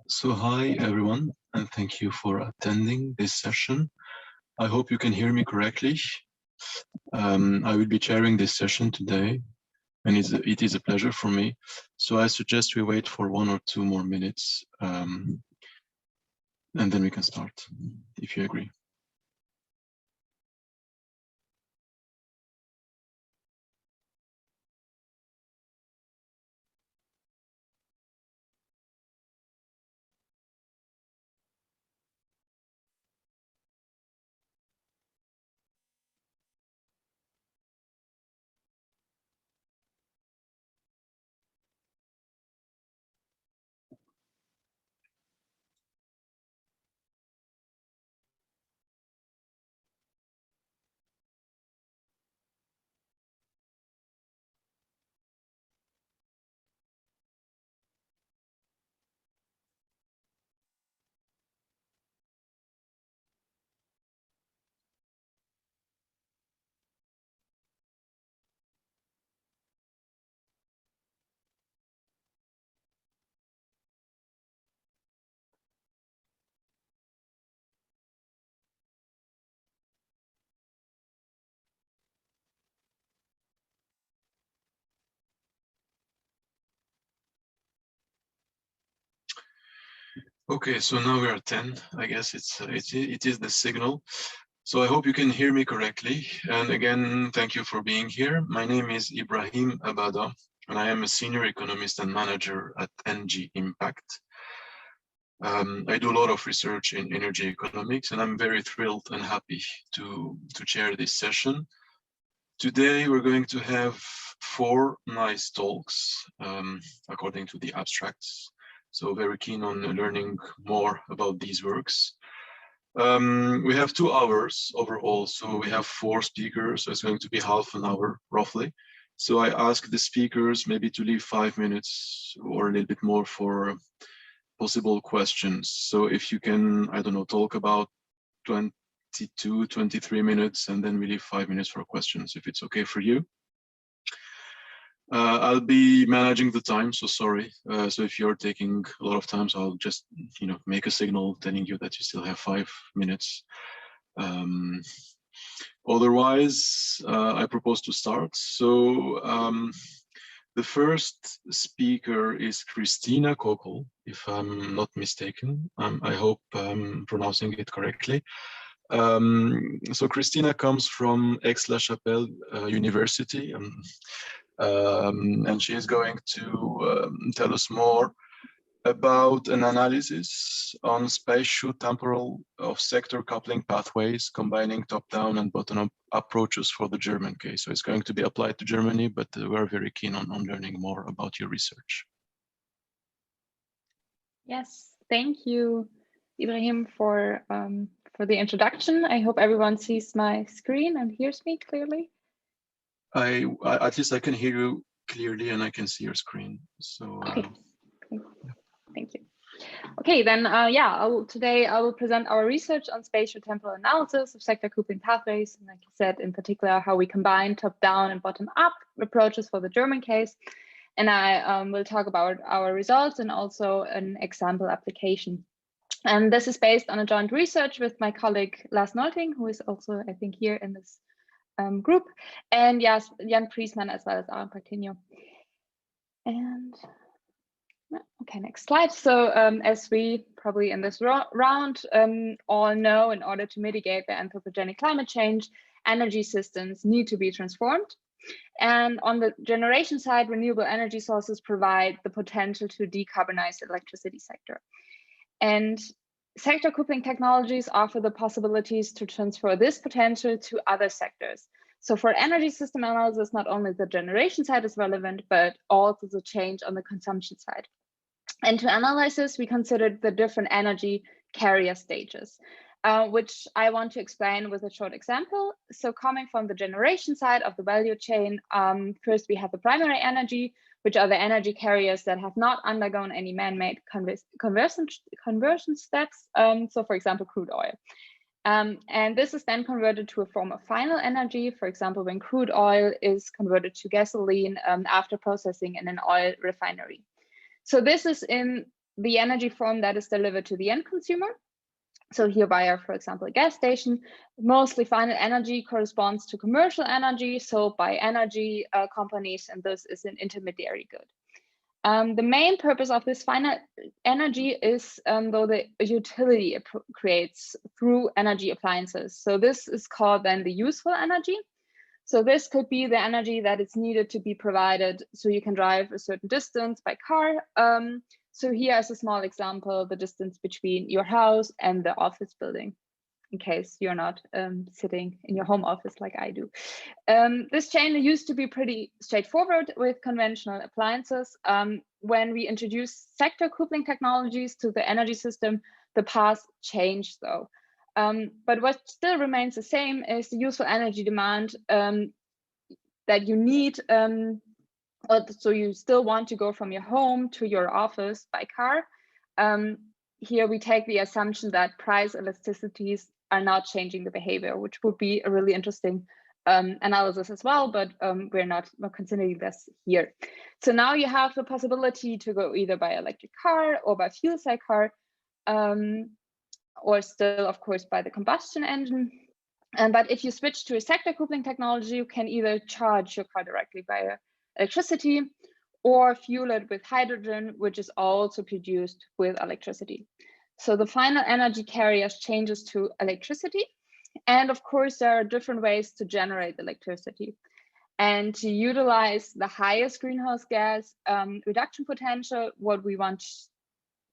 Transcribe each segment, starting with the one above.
So hi everyone, and thank you for attending this session. I hope you can hear me correctly. I will be chairing this session today, and it is a pleasure for me. So I suggest we wait for 1 or 2 more minutes, and then we can start, if you agree. Okay, so now we are 10. I guess it is the signal. So I hope you can hear me correctly. And again, thank you for being here. My name is Ibrahim Abada, and I am a senior economist and manager at ENGIE Impact. I do a lot of research in energy economics, and I'm very thrilled and happy to chair this session. Today, we're going to have 4 nice talks, according to the abstracts. So very keen on learning more about these works. We have 2 hours overall, so we have 4 speakers, so it's going to be half an hour roughly. So I ask the speakers maybe to leave 5 minutes or a little bit more for possible questions. So if you can, I don't know, talk about 22, 23 minutes, and then we leave 5 minutes for questions, if it's okay for you. I'll be managing the time, so sorry. So if you're taking a lot of time, so I'll just, make a signal telling you that you still have 5 minutes. Otherwise, I propose to start. So the first speaker is Christina Kockel, if I'm not mistaken. I hope I'm pronouncing it correctly. So Christina comes from Aix-la-Chapelle University, and she is going to tell us more about an analysis on spatio-temporal of sector coupling pathways, combining top-down and bottom-up approaches for the German case. So it's going to be applied to Germany, but we're very keen on learning more about your research. Yes, thank you, Ibrahim, for the introduction. I hope everyone sees my screen and hears me clearly. At least I can hear you clearly and I can see your screen. So okay. Thank you. Okay, then today I will present our research on spatio-temporal analysis of sector coupling pathways, and like I said, in particular, how we combine top-down and bottom-up approaches for the German case. And I will talk about our results and also an example application. And this is based on a joint research with my colleague Lars Nolting, who is also, I think, here in this group, and yes, Jan Priesmann as well as Praktiknjo. And okay, next slide. So as we probably in this round all know, in order to mitigate the anthropogenic climate change, energy systems need to be transformed. And on the generation side, renewable energy sources provide the potential to decarbonize the electricity sector. And sector coupling technologies offer the possibilities to transfer this potential to other sectors. So for energy system analysis, not only the generation side is relevant, but also the change on the consumption side. And to analyze this, we considered the different energy carrier stages, which I want to explain with a short example. So coming from the generation side of the value chain, first we have the primary energy, which are the energy carriers that have not undergone any man-made conversion steps. So for example, crude oil. And this is then converted to a form of final energy, for example, when crude oil is converted to gasoline after processing in an oil refinery. So this is in the energy form that is delivered to the end consumer. So here via, for example, a gas station. Mostly final energy corresponds to commercial energy, so by energy companies, and this is an intermediary good. The main purpose of this final energy is though the utility it creates through energy appliances. So this is called then the useful energy. So this could be the energy that is needed to be provided so you can drive a certain distance by car. So here is a small example, the distance between your house and the office building, in case you're not sitting in your home office like I do. This chain used to be pretty straightforward with conventional appliances. When we introduced sector coupling technologies to the energy system, the path changed though. But what still remains the same is the useful energy demand that you need. So you still want to go from your home to your office by car. Here we take the assumption that price elasticities are not changing the behavior, which would be a really interesting analysis as well, but we're not considering this here. So now you have the possibility to go either by electric car or by fuel cell car, or still, of course, by the combustion engine. But if you switch to a sector coupling technology, you can either charge your car directly via electricity or fuel it with hydrogen, which is also produced with electricity. So the final energy carriers changes to electricity. And of course, there are different ways to generate electricity. And to utilize the highest greenhouse gas reduction potential, what we want,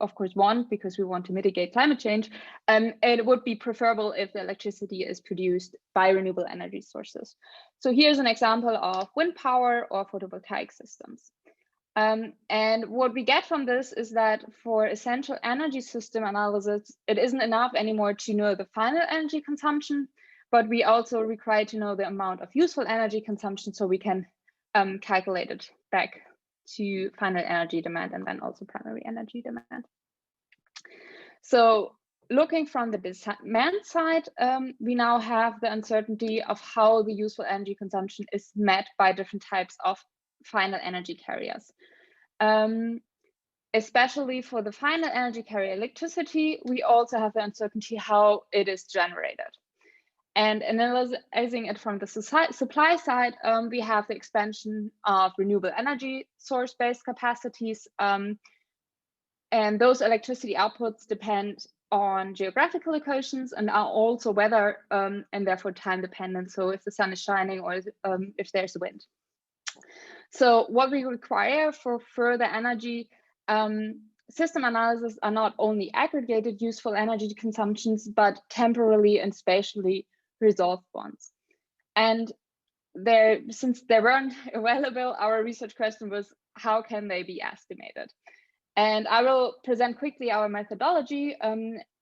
of course, because we want to mitigate climate change, it would be preferable if the electricity is produced by renewable energy sources. So here's an example of wind power or photovoltaic systems. And what we get from this is that for essential energy system analysis, it isn't enough anymore to know the final energy consumption, but we also require to know the amount of useful energy consumption so we can calculate it back to final energy demand and then also primary energy demand. So looking from the demand side, we now have the uncertainty of how the useful energy consumption is met by different types of final energy carriers. Especially for the final energy carrier electricity, we also have the uncertainty how it is generated. And analyzing it from the supply side, we have the expansion of renewable energy source-based capacities. And those electricity outputs depend on geographical locations and are also weather and therefore time dependent. So if the sun is shining or if there's wind. So what we require for further energy system analysis are not only aggregated useful energy consumptions, but temporally and spatially resolved ones. And since they weren't available, our research question was, how can they be estimated? And I will present quickly our methodology,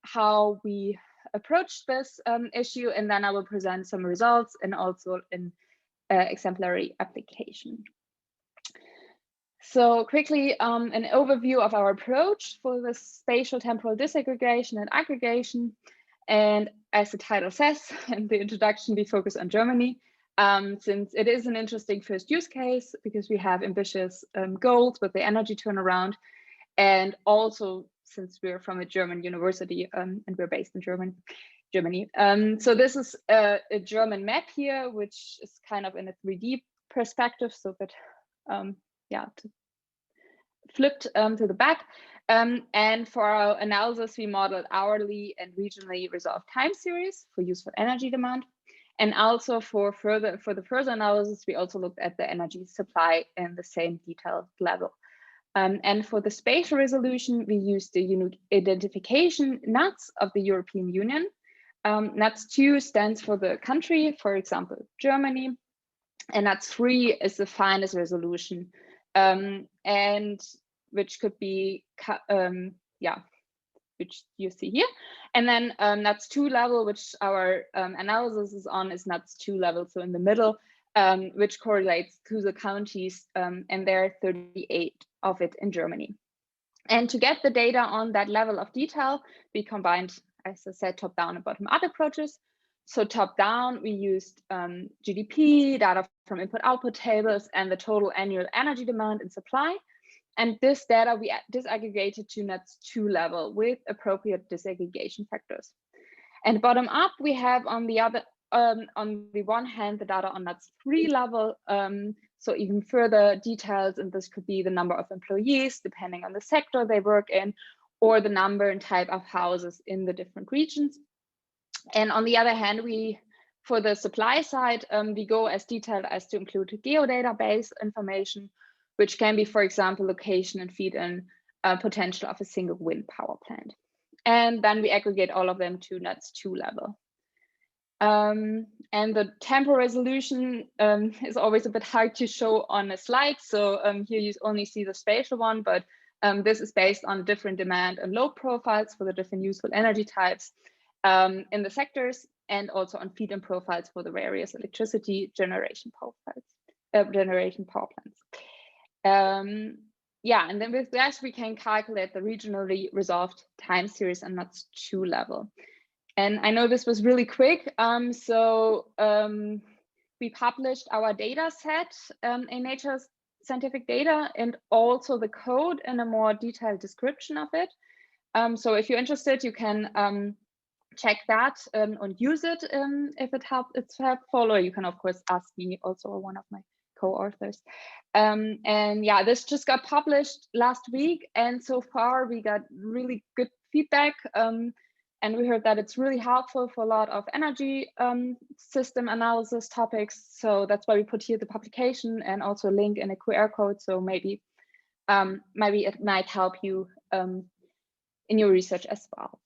how we approached this issue, and then I will present some results and also an exemplary application. So quickly, an overview of our approach for the spatial temporal disaggregation and aggregation. And as the title says in the introduction, we focus on Germany, since it is an interesting first use case because we have ambitious goals with the energy turnaround. And also since we're from a German university and we're based in Germany. So this is a German map here, which is kind of in a 3D perspective, so that, flipped to the back. And for our analysis, we modeled hourly and regionally resolved time series for useful energy demand. And also for the further analysis, we also looked at the energy supply in the same detailed level. And for the spatial resolution, we used the unique identification NUTS of the European Union. NUTS 2 stands for the country, for example, Germany, and NUTS 3 is the finest resolution, and which could be, which you see here. And then NUTS 2 level, which our analysis is on, is NUTS 2 level, so in the middle, which correlates to the counties, and there are 38 of it in Germany. And to get the data on that level of detail, we combined as I said, top-down and bottom-up approaches. So top-down, we used GDP, data from input-output tables, and the total annual energy demand and supply. And this data we disaggregated to NUTS 2 level with appropriate disaggregation factors. And bottom-up, we have on the one hand the data on NUTS 3 level, so even further details, and this could be the number of employees depending on the sector they work in, or the number and type of houses in the different regions. And on the other hand, for the supply side, we go as detailed as to include geodatabase information, which can be, for example, location and feed-in potential of a single wind power plant. And then we aggregate all of them to NUTS 2 level. And the temporal resolution is always a bit hard to show on a slide. So here you only see the spatial one, but this is based on different demand and load profiles for the different useful energy types in the sectors, and also on feed-in profiles for the various electricity generation power plants. Yeah, and then with that, we can calculate the regionally resolved time series on NUTS 2 level. And I know this was really quick, we published our data set in Nature's Scientific Data, and also the code in a more detailed description of it. So if you're interested, you can check that and use it if it's helpful, or you can of course ask me, also one of my co-authors. And yeah, this just got published last week, and so far we got really good feedback. And we heard that it's really helpful for a lot of energy system analysis topics. So that's why we put here the publication and also a link and a QR code. So maybe it might help you in your research as well.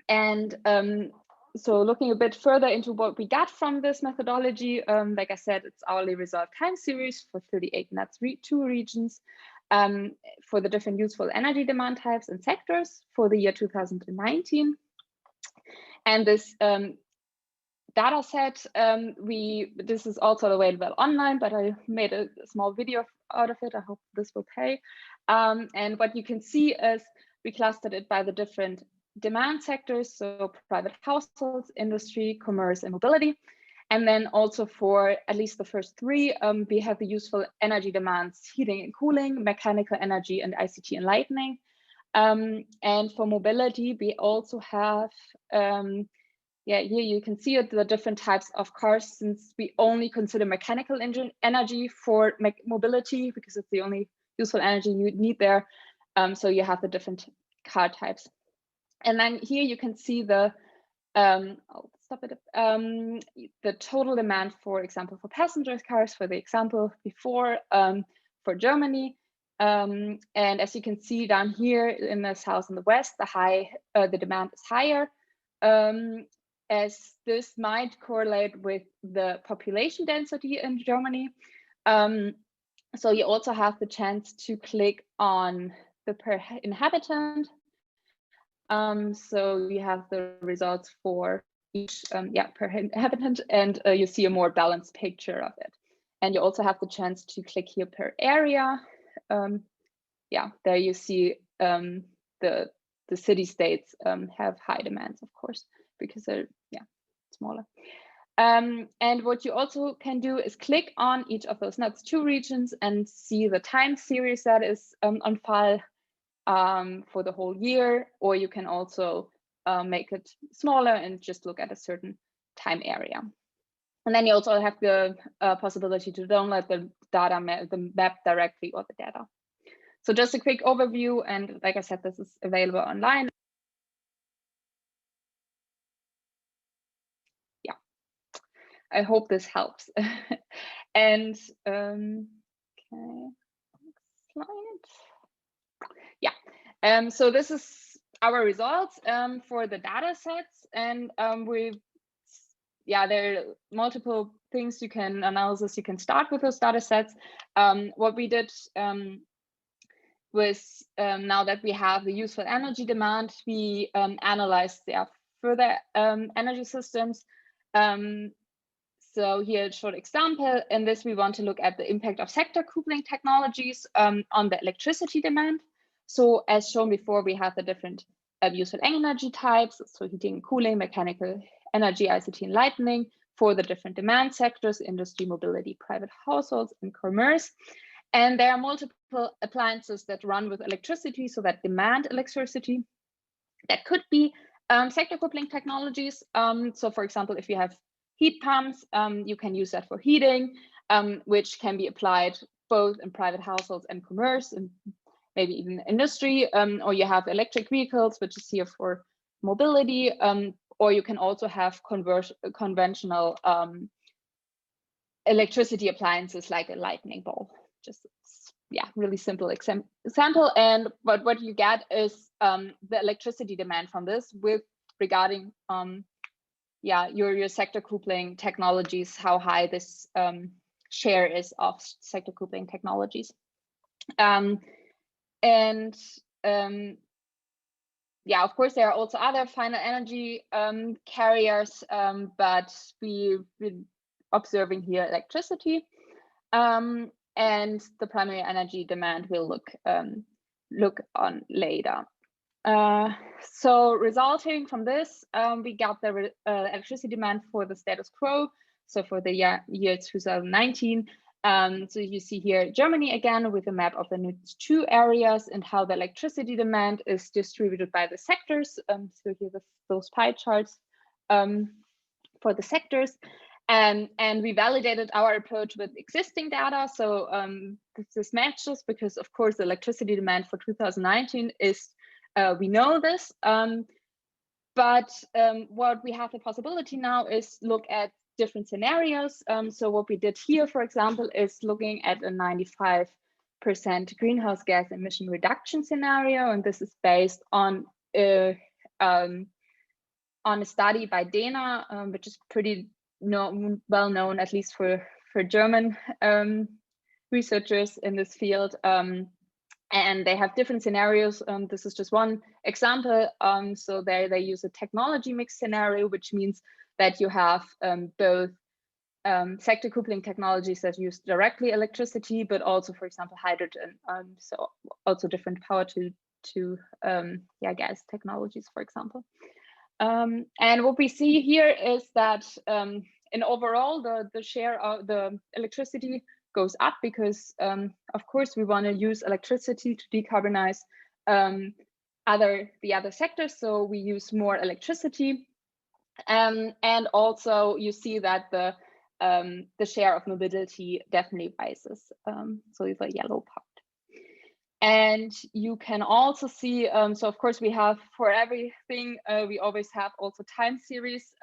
And so looking a bit further into what we got from this methodology, like I said, it's hourly resolved time series for 38 NUTS 2 regions for the different useful energy demand types and sectors for the year 2019. And this data set, this is also available online, but I made a small video out of it. I hope this will pay. And what you can see is we clustered it by the different demand sectors, so private households, industry, commerce, and mobility. And then also for at least the first three, we have the useful energy demands, heating and cooling, mechanical energy, and ICT and lighting. And for mobility, we also have, yeah, here you can see it, the different types of cars, since we only consider mechanical engine energy for mobility, because it's the only useful energy you need there. So you have the different car types. And then here you can see the, I'll stop it, the total demand, for example, for passenger cars, for the example before, for Germany. And as you can see down here in the south and the west, the demand is higher, as this might correlate with the population density in Germany. So you also have the chance to click on the per inhabitant. So you have the results for each per inhabitant, and you see a more balanced picture of it. And you also have the chance to click here per area. Yeah, there you see the city states have high demands, of course, because they're smaller. And what you also can do is click on each of those NUTS 2 regions and see the time series that is on file for the whole year, or you can also make it smaller and just look at a certain time area. And then you also have the possibility to download the data the map directly or the data. So just a quick overview, and like I said, this is available online. Yeah, I hope this helps. And okay, next slide. Yeah, so this is our results for the data sets, and there are multiple things you can analysis. You can start with those data sets. What we did was now that we have the useful energy demand, we analyzed their further energy systems. So here a short example. In this, we want to look at the impact of sector coupling technologies on the electricity demand. So as shown before, we have the different useful energy types, so heating and cooling, mechanical energy, ICT and lighting, for the different demand sectors, industry, mobility, private households, and commerce. And there are multiple appliances that run with electricity, so that demand electricity. That could be sector coupling technologies. So for example, if you have heat pumps, you can use that for heating, which can be applied both in private households and commerce, and maybe even industry, or you have electric vehicles, which is here for mobility, or you can also have conventional electricity appliances like a lightning bulb. Just, yeah, really simple example. And but what you get is the electricity demand from this with regarding yeah, your sector coupling technologies, how high this share is of sector coupling technologies. Yeah, of course, there are also other final energy carriers, but we're observing here electricity, and the primary energy demand we'll look on later. So resulting from this, we got the electricity demand for the status quo, so for the year 2019. So you see here Germany again with a map of the Niet 2 areas and how the electricity demand is distributed by the sectors. So here those pie charts for the sectors. And we validated our approach with existing data. So this matches because, of course, the electricity demand for 2019 is, we know this, but what we have the possibility now is look at different scenarios. So what we did here, for example, is looking at a 95% greenhouse gas emission reduction scenario, and this is based on a study by DENA, which is pretty well known, at least for German researchers in this field. And they have different scenarios. This is just one example. So they use a technology mix scenario, which means that you have both sector coupling technologies that use directly electricity, but also, for example, hydrogen. So also different power to gas technologies, for example. And what we see here is that in overall, the share of the electricity goes up because, of course, we want to use electricity to decarbonize the other sectors. So we use more electricity. And also you see that the share of mobility definitely rises. So it's a yellow part. And you can also see, so of course we have for everything, we always have also time series.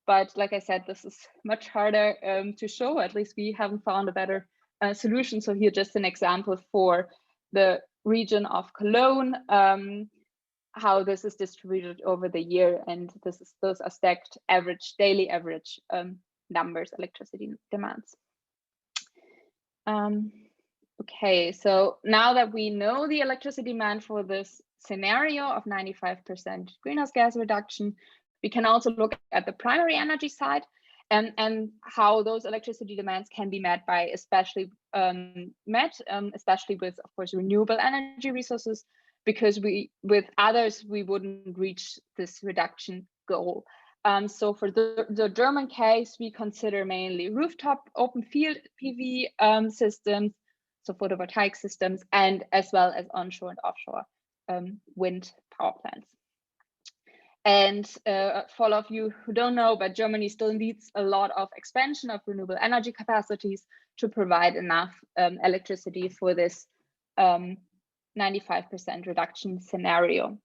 But like I said, this is much harder to show. At least we haven't found a better solution. So here just an example for the region of Cologne, how this is distributed over the year, and those are stacked average, daily average numbers, electricity demands. Okay, so now that we know the electricity demand for this scenario of 95% greenhouse gas reduction, we can also look at the primary energy side and how those electricity demands can be met by especially with, of course, renewable energy resources, because with others, we wouldn't reach this reduction goal. So for the German case, we consider mainly rooftop open field PV systems, so photovoltaic systems, and as well as onshore and offshore wind power plants. And for all of you who don't know, but Germany still needs a lot of expansion of renewable energy capacities to provide enough electricity for this 95% reduction scenario.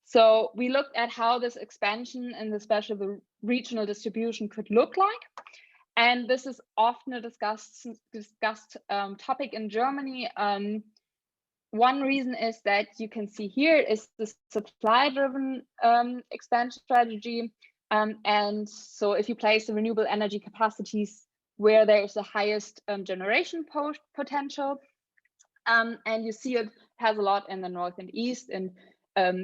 So we looked at how this expansion and especially the regional distribution could look like. And this is often a discussed topic in Germany. One reason is that you can see here is the supply-driven expansion strategy. And so if you place the renewable energy capacities where there is the highest generation potential, and you see it has a lot in the north and east. And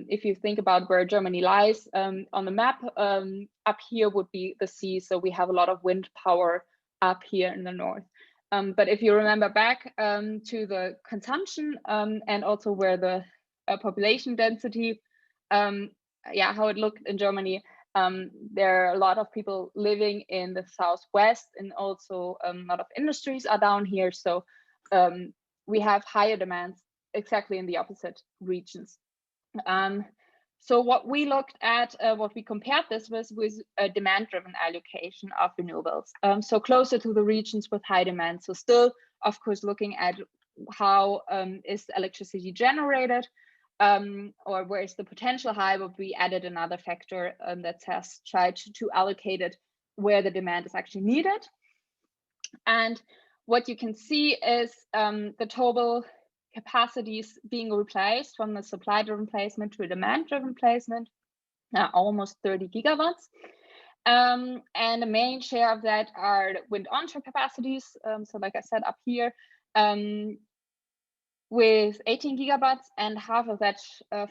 if you think about where Germany lies on the map, up here would be the sea. So we have a lot of wind power up here in the north. But if you remember back to the consumption and also where the population density yeah, how it looked in Germany. There are a lot of people living in the southwest, and also a lot of industries are down here. So we have higher demands exactly in the opposite regions. So what we looked at, what we compared this with a demand-driven allocation of renewables. So closer to the regions with high demand. So still, of course, looking at how is electricity generated, or where is the potential high, but we added another factor that says try to allocate it where the demand is actually needed. And what you can see is the total capacities being replaced from the supply-driven placement to a demand-driven placement, almost 30 gigawatts. And the main share of that are wind onshore capacities. So like I said, up here, with 18 gigawatts, and half of that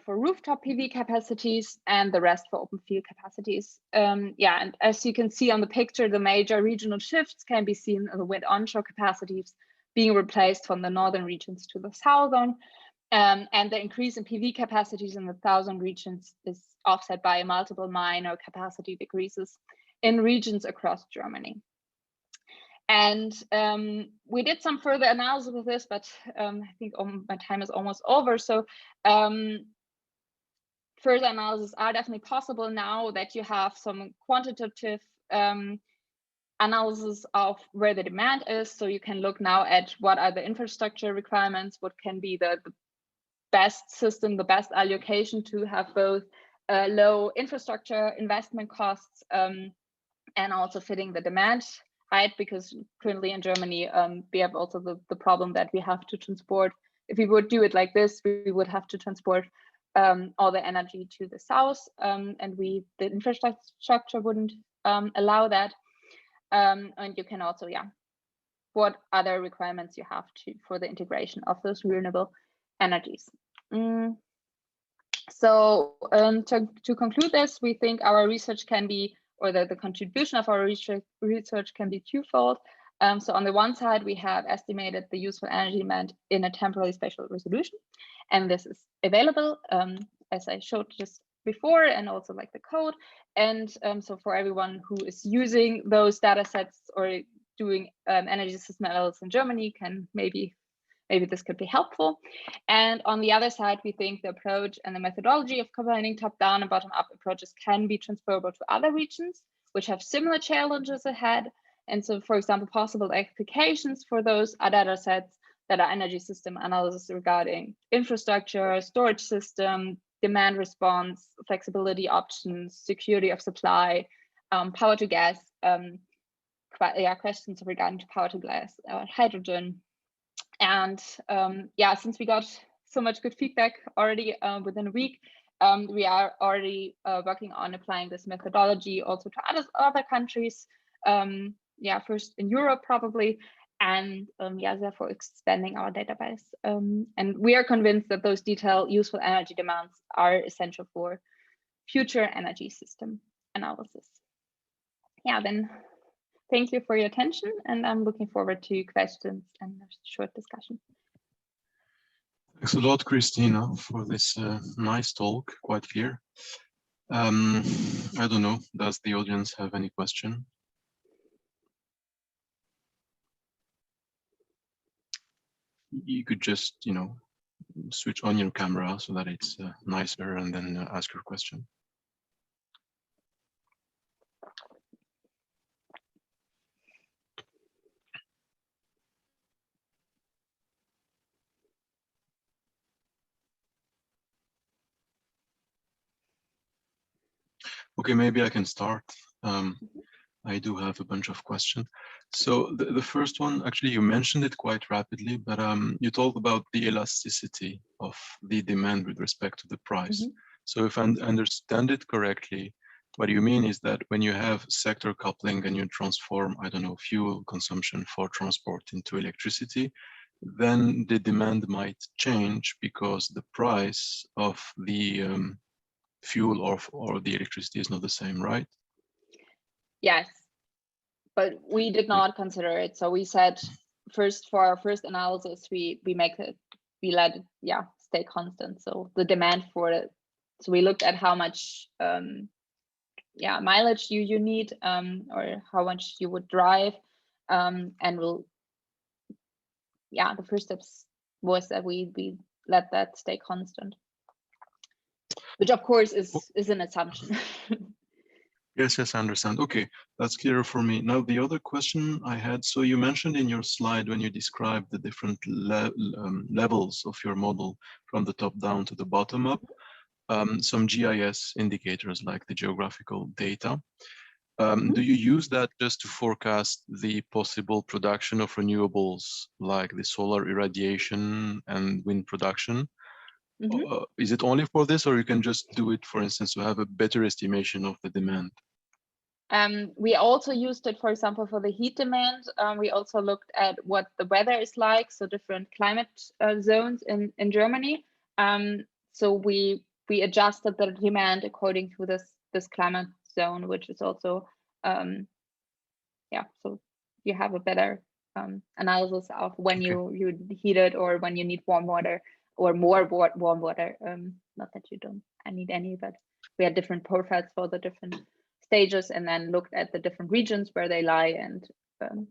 for rooftop PV capacities, and the rest for open field capacities. Yeah, and as you can see on the picture, the major regional shifts can be seen in the wind onshore capacities being replaced from the northern regions to the southern, and the increase in PV capacities in the southern regions is offset by multiple minor capacity decreases in regions across Germany. And we did some further analysis of this, but I think my time is almost over. So further analysis are definitely possible now that you have some quantitative analysis of where the demand is. So you can look now at what are the infrastructure requirements, what can be the best system, the best allocation to have both low infrastructure investment costs and also fitting the demand. Right, because currently in Germany, we have also the problem that we have to transport. If we would do it like this, we would have to transport all the energy to the south, and the infrastructure wouldn't allow that. And you can also, yeah, what other requirements you have for the integration of those renewable energies. So to conclude this, we think our research can be, or the contribution of our research can be twofold. So on the one side, we have estimated the useful energy demand in a temporally spatial resolution, and this is available as I showed just before, and also like the code. And so for everyone who is using those data sets or doing energy system analysis in Germany, can maybe this could be helpful. And on the other side, we think the approach and the methodology of combining top-down and bottom-up approaches can be transferable to other regions, which have similar challenges ahead. And so, for example, possible applications for those are data sets that are energy system analysis regarding infrastructure, storage system, demand response, flexibility options, security of supply, power to gas, questions regarding to power to gas, hydrogen. And yeah, since we got so much good feedback already within a week, we are already working on applying this methodology also to other countries. Yeah, first in Europe probably, and yeah, therefore expanding our database. And we are convinced that those detailed useful energy demands are essential for future energy system analysis. Yeah, then thank you for your attention, and I'm looking forward to questions and a short discussion. Thanks a lot, Christina, for this nice talk, quite clear. I don't know, does the audience have any question? You could just, you know, switch on your camera so that it's nicer, and then ask your question. Okay, maybe I can start. I do have a bunch of questions. So the first one, actually, you mentioned it quite rapidly, but you talked about the elasticity of the demand with respect to the price. Mm-hmm. So if I understand it correctly, what you mean is that when you have sector coupling and you transform, I don't know, fuel consumption for transport into electricity, then the demand might change because the price of the fuel or the electricity is not the same, right? Yes, but we did not consider it. So we said first, for our first analysis, we let it, yeah, stay constant. So the demand for So we looked at how much mileage you need, or how much you would drive, and the first steps was that we let that stay constant, which of course is an assumption. Yes, I understand. Okay, that's clearer for me. Now, the other question I had, so you mentioned in your slide when you described the different levels of your model from the top down to the bottom up, some GIS indicators like the geographical data. Do you use that just to forecast the possible production of renewables like the solar irradiation and wind production? Is it only for this, or you can just do it, for instance, to have a better estimation of the demand? We also used it, for example, for the heat demand. We also looked at what the weather is like, so different climate zones in Germany. So we adjusted the demand according to this climate zone, which is also so you have a better analysis of when you heat it, or when you need warm water or more warm water. Not that you don't need any, but we had different profiles for the different stages, and then looked at the different regions where they lie. And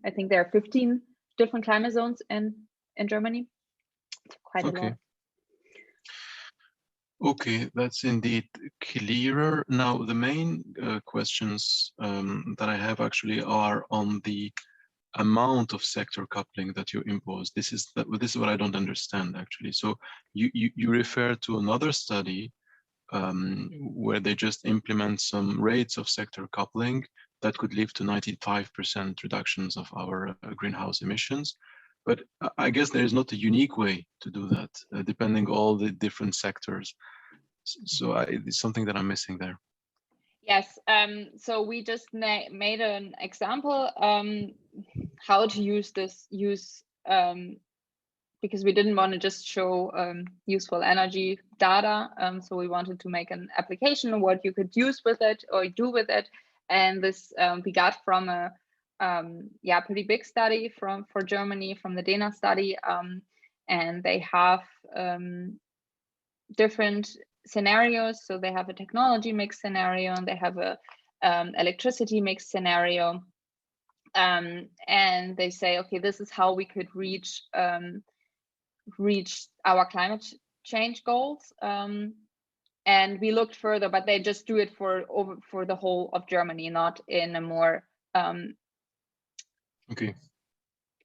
I think there are 15 different climate zones in Germany. It's quite a lot. Okay, that's indeed clearer. Now, the main questions that I have actually are on the amount of sector coupling that you impose. This is what I don't understand, actually. So you refer to another study where they just implement some rates of sector coupling that could lead to 95% reductions of our greenhouse emissions. But I guess there is not a unique way to do that, depending on all the different sectors. So it's something that I'm missing there. Yes, so we just made an example how to use this, because we didn't want to just show useful energy data. So we wanted to make an application of what you could use with it or do with it. And this we got from a pretty big study for Germany, from the DENA study. And they have different scenarios. So they have a technology mix scenario, and they have a electricity mix scenario. And they say, okay, this is how we could reach our climate change goals. And we looked further, but they just do it for the whole of Germany, not in a more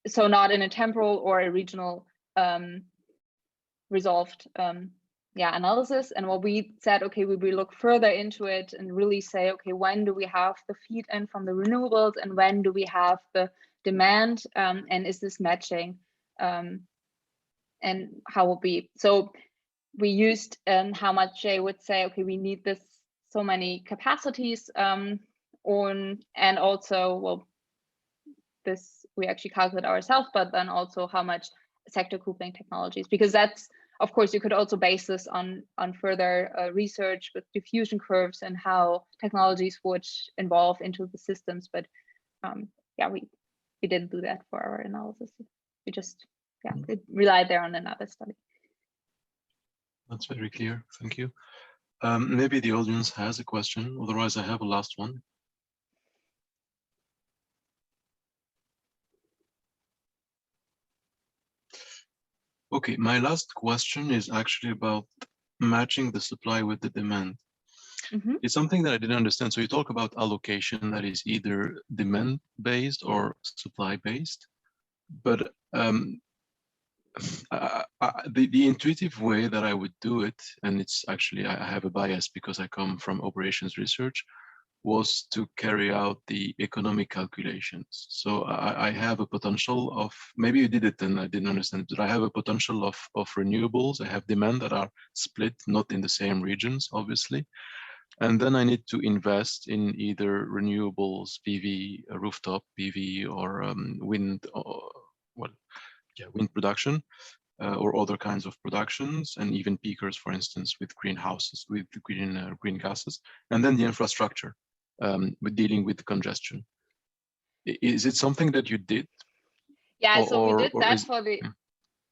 so not in a temporal or a regional resolved analysis. And what we said, okay, we look further into it and really say, okay, when do we have the feed in from the renewables, and when do we have the demand, and is this matching, and how will be? So we used how much they would say, okay, we need this so many capacities and also, this we actually calculate ourselves, but then also how much sector coupling technologies, because that's, of course, you could also base this on further research with diffusion curves and how technologies would evolve into the systems. But we didn't do that for our analysis. We just we relied there on another study. That's very clear. Thank you. Maybe the audience has a question. Otherwise, I have a last one. Okay, my last question is actually about matching the supply with the demand. It's something that I didn't understand. So you talk about allocation that is either demand-based or supply-based, but the intuitive way that I would do it, and it's actually, I have a bias because I come from operations research, was to carry out the economic calculations. So I have a potential of, maybe you did it and I didn't understand, but I have a potential of renewables. I have demand that are split, not in the same regions, obviously. And then I need to invest in either renewables, PV, rooftop PV, or wind, wind production, or other kinds of productions, and even peakers, for instance, with greenhouses, with green gases, and then the infrastructure with dealing with congestion. Is it something that you did? Yeah, so we did that for the.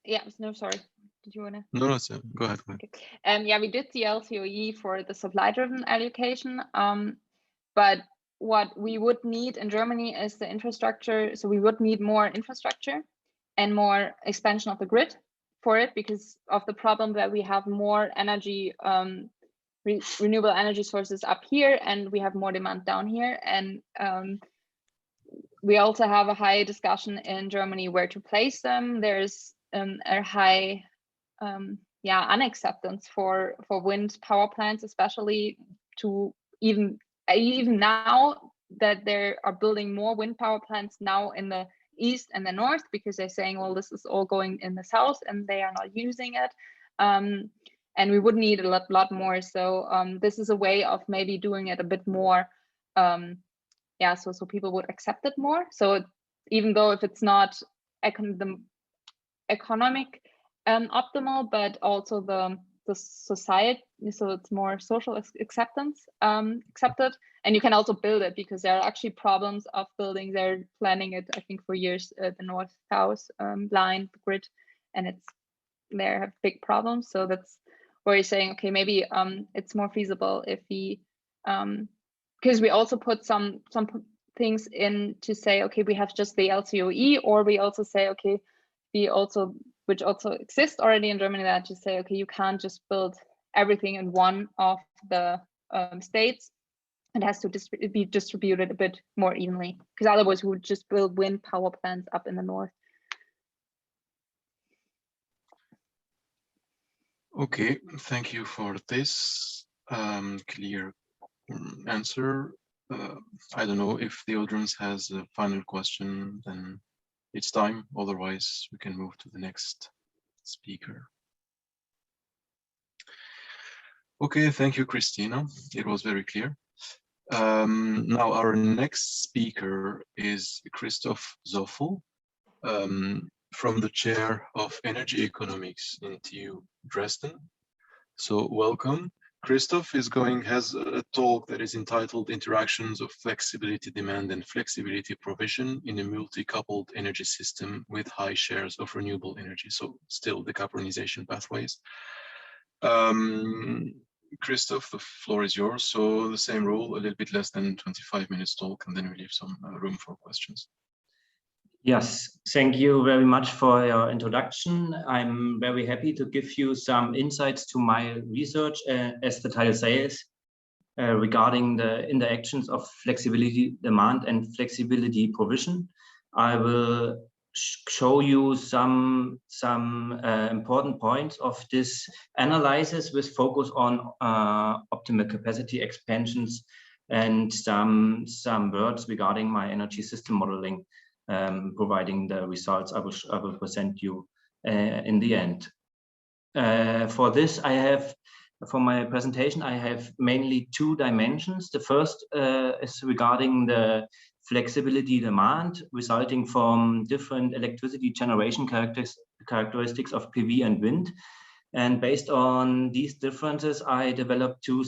Yeah, no, sorry. did you want to? No, no, sir. Go ahead. Okay. Yeah, we did the LCOE for the supply-driven allocation, but what we would need in Germany is the infrastructure. So we would need more infrastructure and more expansion of the grid for it, because of the problem that we have more energy, renewable energy sources up here, and we have more demand down here. And we also have a high discussion in Germany where to place them. There's a high unacceptance for wind power plants, especially to even now that they are building more wind power plants now in the east and the north, because they're saying, well, this is all going in the south and they are not using it. And we would need a lot more. So this is a way of maybe doing it a bit more. So people would accept it more. So even though if it's not the economic optimal, but also the society, so it's more social acceptance accepted. And you can also build it, because there are actually problems of building. They're planning it, I think, for years, the north-south line, the grid, and they have big problems. So that's where you're saying, okay, maybe it's more feasible if we, because we also put some things in to say, okay, we have just the LCOE, or we also say, okay, which also exists already in Germany, that to say, okay, you can't just build everything in one of the states. It has to be distributed a bit more evenly, because otherwise we would just build wind power plants up in the north. Okay, thank you for this clear answer. I don't know if the audience has a final question, then it's time. Otherwise, we can move to the next speaker. Okay, thank you, Christina. It was very clear. Now our next speaker is Christoph Zöphel, from the chair of energy economics in TU Dresden. So welcome. Christoph has a talk that is entitled Interactions of Flexibility Demand and Flexibility Provision in a Multi-Coupled Energy System with High Shares of Renewable Energy. So still decarbonization pathways. Christoph, the floor is yours. So the same rule, a little bit less than 25 minutes talk, and then we leave some room for questions. Yes, thank you very much for your introduction. I'm very happy to give you some insights to my research, as the title says, regarding the interactions of flexibility demand and flexibility provision. I will show you some important points of this analysis with focus on optimal capacity expansions and some words regarding my energy system modeling, providing the results I will present you in the end. For this, for my presentation, I have mainly two dimensions. The first is regarding the flexibility demand resulting from different electricity generation characteristics of PV and wind. And based on these differences, I developed two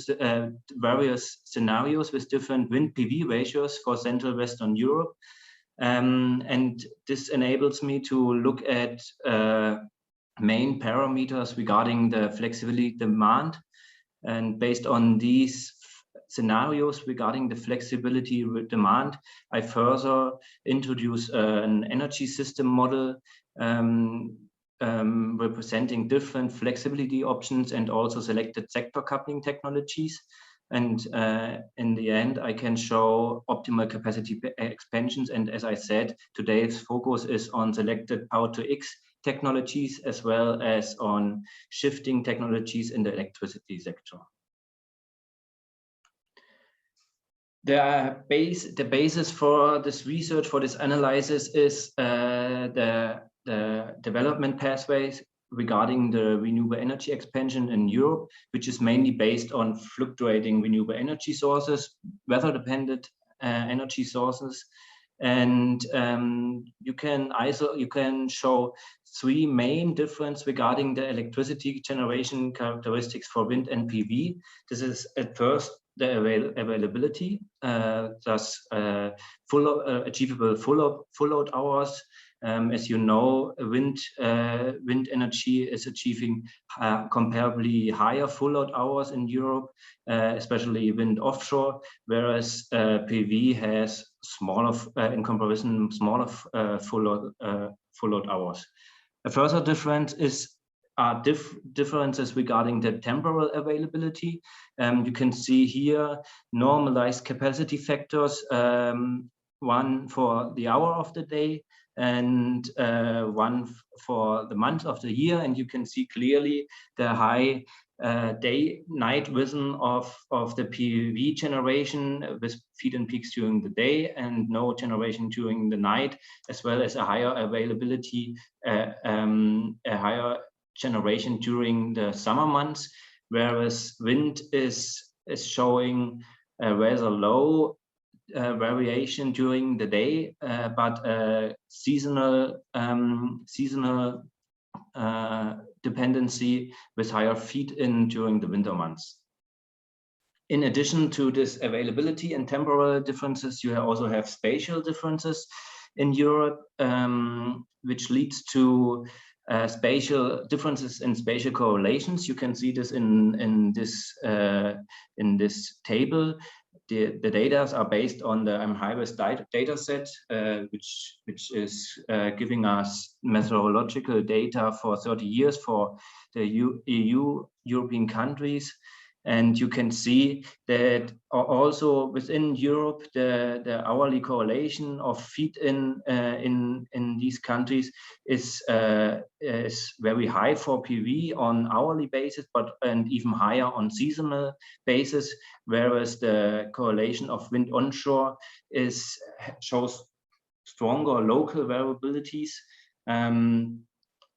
various scenarios with different wind PV ratios for Central Western Europe. And this enables me to look at main parameters regarding the flexibility demand. And based on these scenarios regarding the flexibility demand, I further introduce an energy system model representing different flexibility options and also selected sector coupling technologies. And in the end, I can show optimal capacity expansions. And as I said, today's focus is on selected Power-to-X technologies as well as on shifting technologies in the electricity sector. The basis for this research, for this analysis, is the development pathways regarding the renewable energy expansion in Europe, which is mainly based on fluctuating renewable energy sources, weather-dependent energy sources. And you can show three main differences regarding the electricity generation characteristics for wind and PV. This is at first the availability, thus achievable full load hours, As you know, wind energy is achieving comparably higher full load hours in Europe, especially wind offshore, whereas PV has smaller, in comparison, smaller full load hours. A further difference are differences regarding the temporal availability. You can see here normalized capacity factors, one for the hour of the day and one for the month of the year. And you can see clearly the high day-night rhythm of the PV generation with feed-in peaks during the day and no generation during the night, as well as a higher availability, a higher generation during the summer months, whereas wind is showing a rather low variation during the day, but seasonal dependency with higher feed-in during the winter months. In addition to this availability and temporal differences, you also have spatial differences in Europe, which leads to spatial differences in spatial correlations. You can see this in this table. The data are based on the high-res data set, which is giving us meteorological data for 30 years for the European countries. And you can see that also within Europe, the hourly correlation of feed-in in these countries is very high for PV on hourly basis, and even higher on seasonal basis, whereas the correlation of wind onshore shows stronger local variabilities.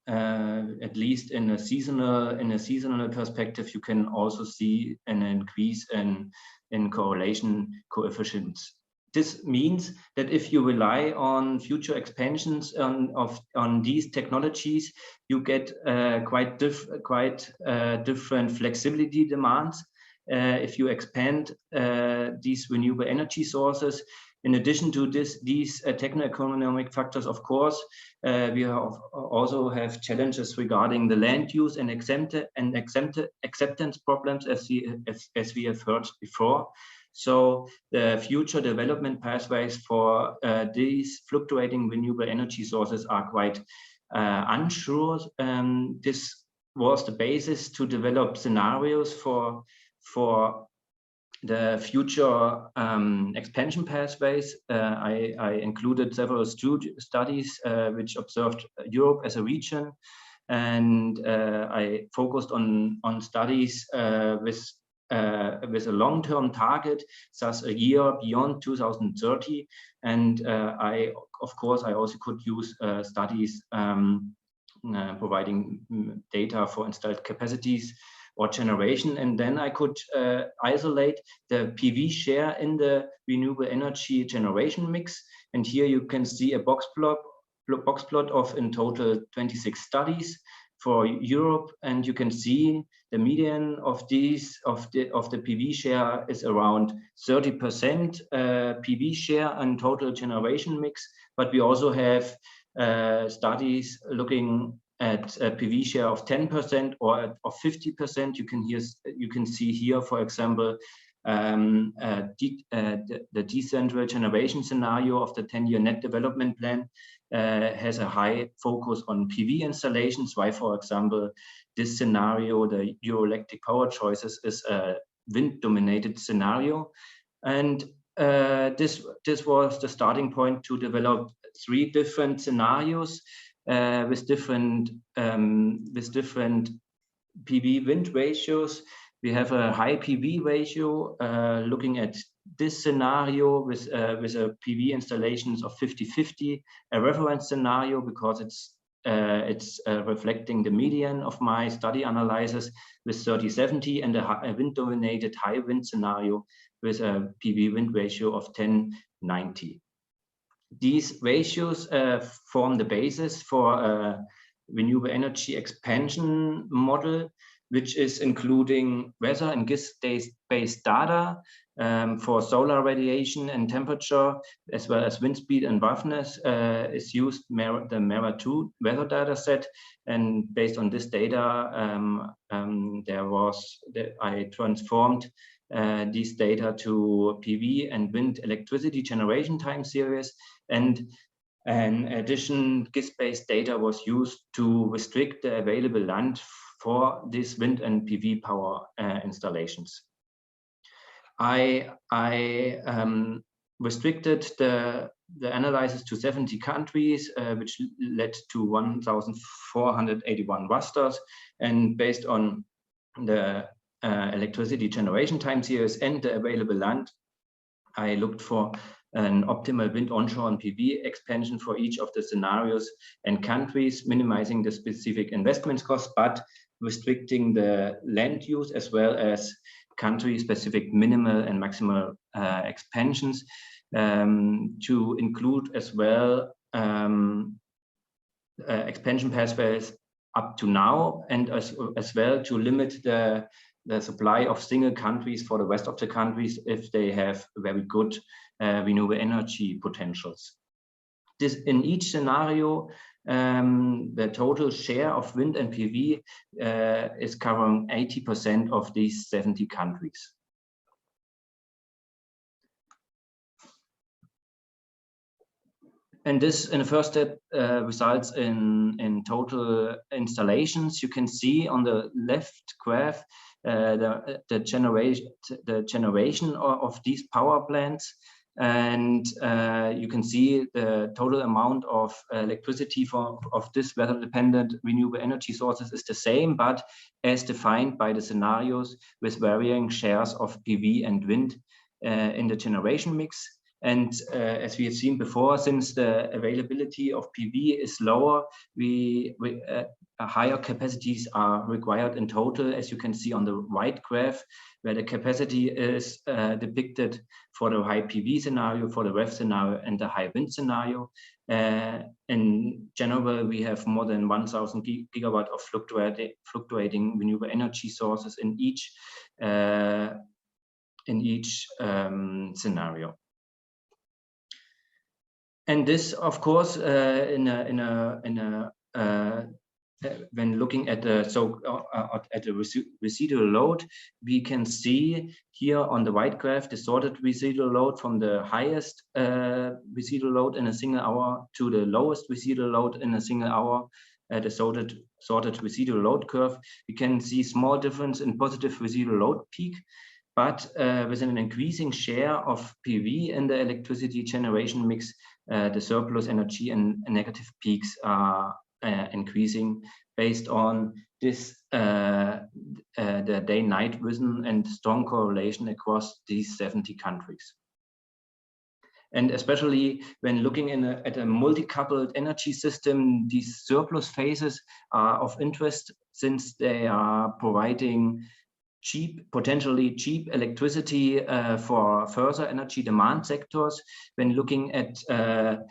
At least in a seasonal perspective, you can also see an increase in correlation coefficients. This means that if you rely on future expansions on these technologies, you get quite different flexibility demands. If you expand these renewable energy sources, in addition to these techno-economic factors, of course, we also have challenges regarding the land use and acceptance problems, as we have heard before. So the future development pathways for these fluctuating renewable energy sources are quite unsure. This was the basis to develop scenarios for the future expansion pathways. I included several studies which observed Europe as a region, and I focused on studies with a long-term target, such a year beyond 2030. And I also could use studies providing data for installed capacities or generation, and then I could isolate the PV share in the renewable energy generation mix. And here you can see a box plot of in total 26 studies for Europe, and you can see the median of the PV share is around 30% PV percent and total generation mix. But we also have studies looking at a PV share of 10% or of 50%. You can see here, for example, the decentral generation scenario of the 10-year net development plan has a high focus on PV installations. Why, for example, this scenario, the Euroelectric power choices, is a wind-dominated scenario. And this was the starting point to develop 3 different scenarios with different PV wind ratios. We have a high PV ratio looking at this scenario with a PV installations of 50-50, a reference scenario because it's reflecting the median of my study analysis with 30-70, and a wind-dominated high wind scenario with a PV wind ratio of 10-90. These ratios form the basis for a renewable energy expansion model, which is including weather and GIST-based data for solar radiation and temperature, as well as wind speed and roughness, is used the MERA2 weather data set. And based on this data, I transformed these data to PV and wind electricity generation time series. And in addition, GIS-based data was used to restrict the available land for these wind and PV power installations. I restricted the analysis to 70 countries, which led to 1,481 rasters. And based on the electricity generation time series and the available land, I looked for an optimal wind onshore and PV expansion for each of the scenarios and countries, minimizing the specific investment costs, but restricting the land use as well as country-specific minimal and maximal expansions, to include as well expansion pathways up to now, and as well to limit the supply of single countries for the rest of the countries if they have very good renewable energy potentials. This, in each scenario, the total share of wind and PV is covering 80% of these 70 countries. And this, in the first step, results in total installations. You can see on the left graph the generation of these power plants. And you can see the total amount of electricity of this weather-dependent renewable energy sources is the same, but as defined by the scenarios with varying shares of PV and wind in the generation mix. And as we have seen before, since the availability of PV is lower, higher capacities are required in total, as you can see on the right graph, where the capacity is depicted for the high PV scenario, for the REF scenario, and the high wind scenario. In general, we have more than 1,000 gigawatt of fluctuating renewable energy sources in each scenario. And this, of course, when looking at the residual load, we can see here on the right graph the sorted residual load from the highest residual load in a single hour to the lowest residual load in a single hour. The sorted residual load curve. We can see small difference in positive residual load peak, but with an increasing share of PV in the electricity generation mix, the surplus energy and negative peaks are increasing based on this the day-night rhythm and strong correlation across these 70 countries. And especially when looking at a multi-coupled energy system, these surplus phases are of interest since they are providing potentially cheap electricity for further energy demand sectors. When looking at the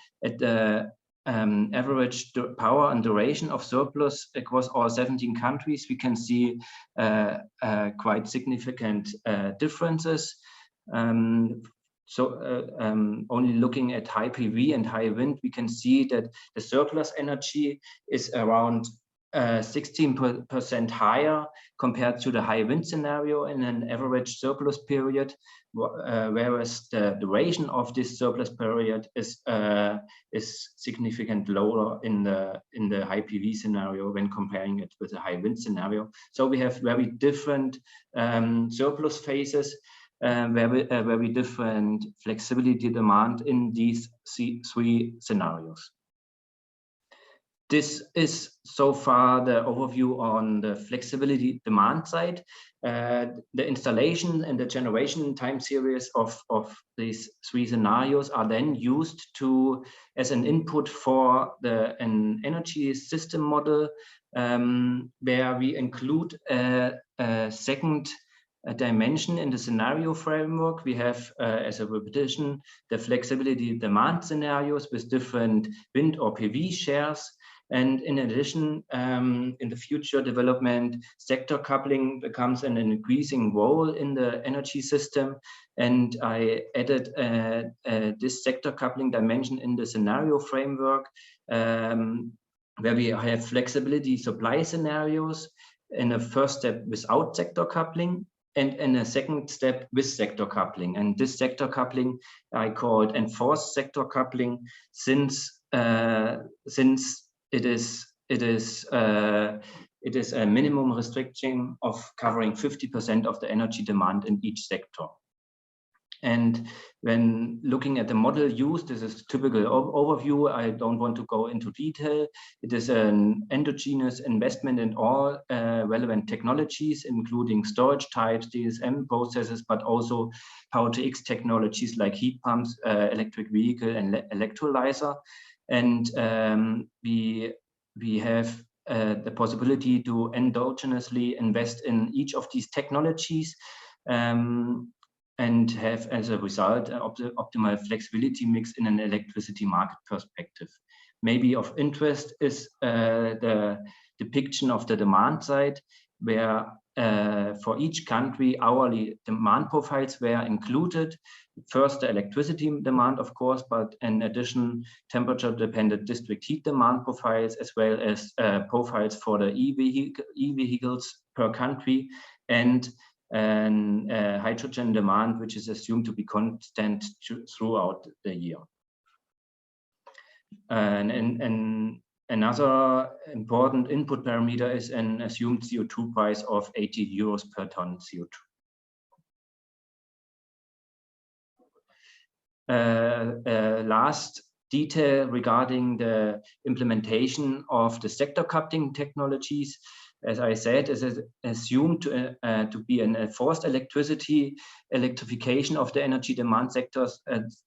average power and duration of surplus across all 17 countries, we can see quite significant differences. Only looking at high PV and high wind, we can see that the surplus energy is around 16% higher compared to the high wind scenario in an average surplus period, whereas the duration of this surplus period is significantly lower in the high PV scenario when comparing it with the high wind scenario. So we have very different surplus phases, very different flexibility demand in these three scenarios. This is so far the overview on the flexibility demand side. The installation and the generation time series of these three scenarios are then used as an input for an energy system model, where we include a second dimension in the scenario framework. We have, as a repetition, the flexibility demand scenarios with different wind or PV shares. And in addition, in the future development, sector coupling becomes an increasing role in the energy system. And I added this sector coupling dimension in the scenario framework, where we have flexibility supply scenarios in a first step without sector coupling, and in a second step with sector coupling. And this sector coupling I called enforced sector coupling, since it is a minimum restriction of covering 50% of the energy demand in each sector. And when looking at the model used, this is typical overview. I don't want to go into detail. It is an endogenous investment in all relevant technologies, including storage types, DSM processes, but also Power-to-X technologies like heat pumps, electric vehicle, and electrolyzer. And we have the possibility to endogenously invest in each of these technologies, and have as a result an optimal flexibility mix in an electricity market perspective. Maybe of interest is the depiction of the demand side, where for each country hourly demand profiles were included. First, the electricity demand, of course, but in addition, temperature-dependent district heat demand profiles, as well as profiles for the e-vehicles per country, and hydrogen demand, which is assumed to be constant throughout the year. And another important input parameter is an assumed CO2 price of 80 euros per ton CO2. Last detail regarding the implementation of the sector coupling technologies. As I said, is assumed to be an enforced electrification of the energy demand sectors,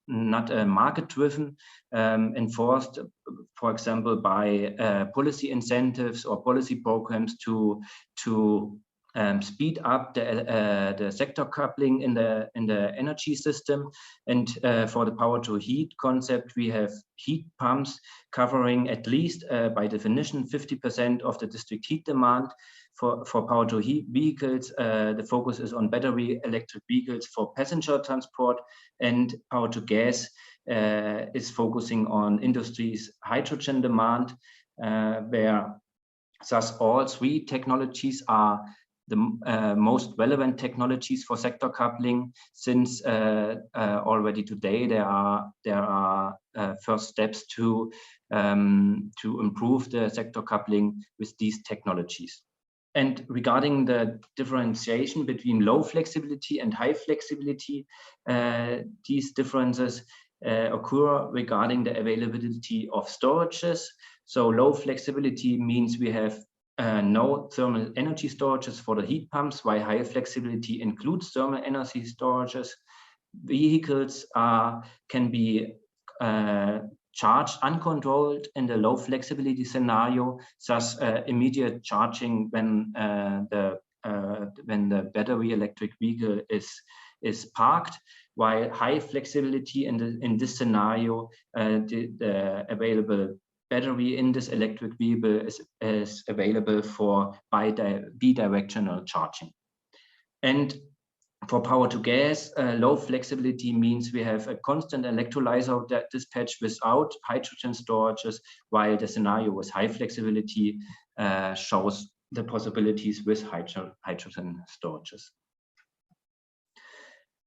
not market-driven, enforced, for example, by policy incentives or policy programs to speed up the sector coupling in the energy system. And for the power to heat concept, we have heat pumps covering at least by definition 50% of the district heat demand. For power to heat vehicles, the focus is on battery electric vehicles for passenger transport, and power to gas is focusing on industry's hydrogen demand, where thus all three technologies are the most relevant technologies for sector coupling, since already today there are first steps to improve the sector coupling with these technologies. And regarding the differentiation between low flexibility and high flexibility, these differences occur regarding the availability of storages. So low flexibility means we have no thermal energy storages for the heat pumps, while high flexibility includes thermal energy storages. Vehicles can be charged uncontrolled in the low flexibility scenario, thus immediate charging when the battery electric vehicle is parked, while high flexibility in this scenario, the available battery in this electric vehicle is available for bidirectional charging. And for power to gas, low flexibility means we have a constant electrolyzer dispatch without hydrogen storages, while the scenario with high flexibility shows the possibilities with hydrogen storages.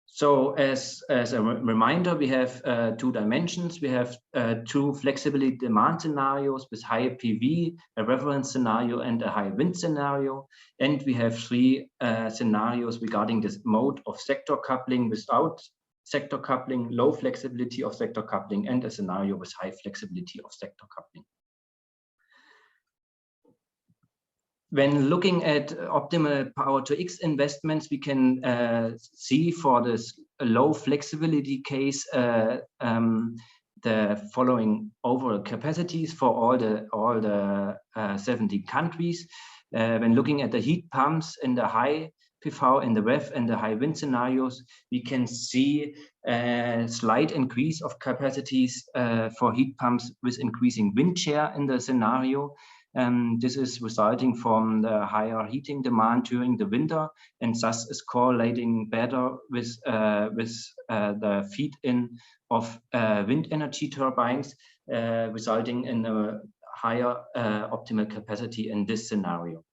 So as a reminder, we have two dimensions. We have two flexibility demand scenarios with high PV, a reference scenario, and a high wind scenario. And we have three scenarios regarding this mode of sector coupling without sector coupling, low flexibility of sector coupling, and a scenario with high flexibility of sector coupling. When looking at optimal power to X investments, we can see for this low flexibility case the following overall capacities for all the 17 countries. When looking at the heat pumps in the high PV in the REF and the high wind scenarios, we can see a slight increase of capacities for heat pumps with increasing wind share in the scenario. This is resulting from the higher heating demand during the winter, and thus is correlating better with the feed-in of wind energy turbines, resulting in a higher optimal capacity in this scenario.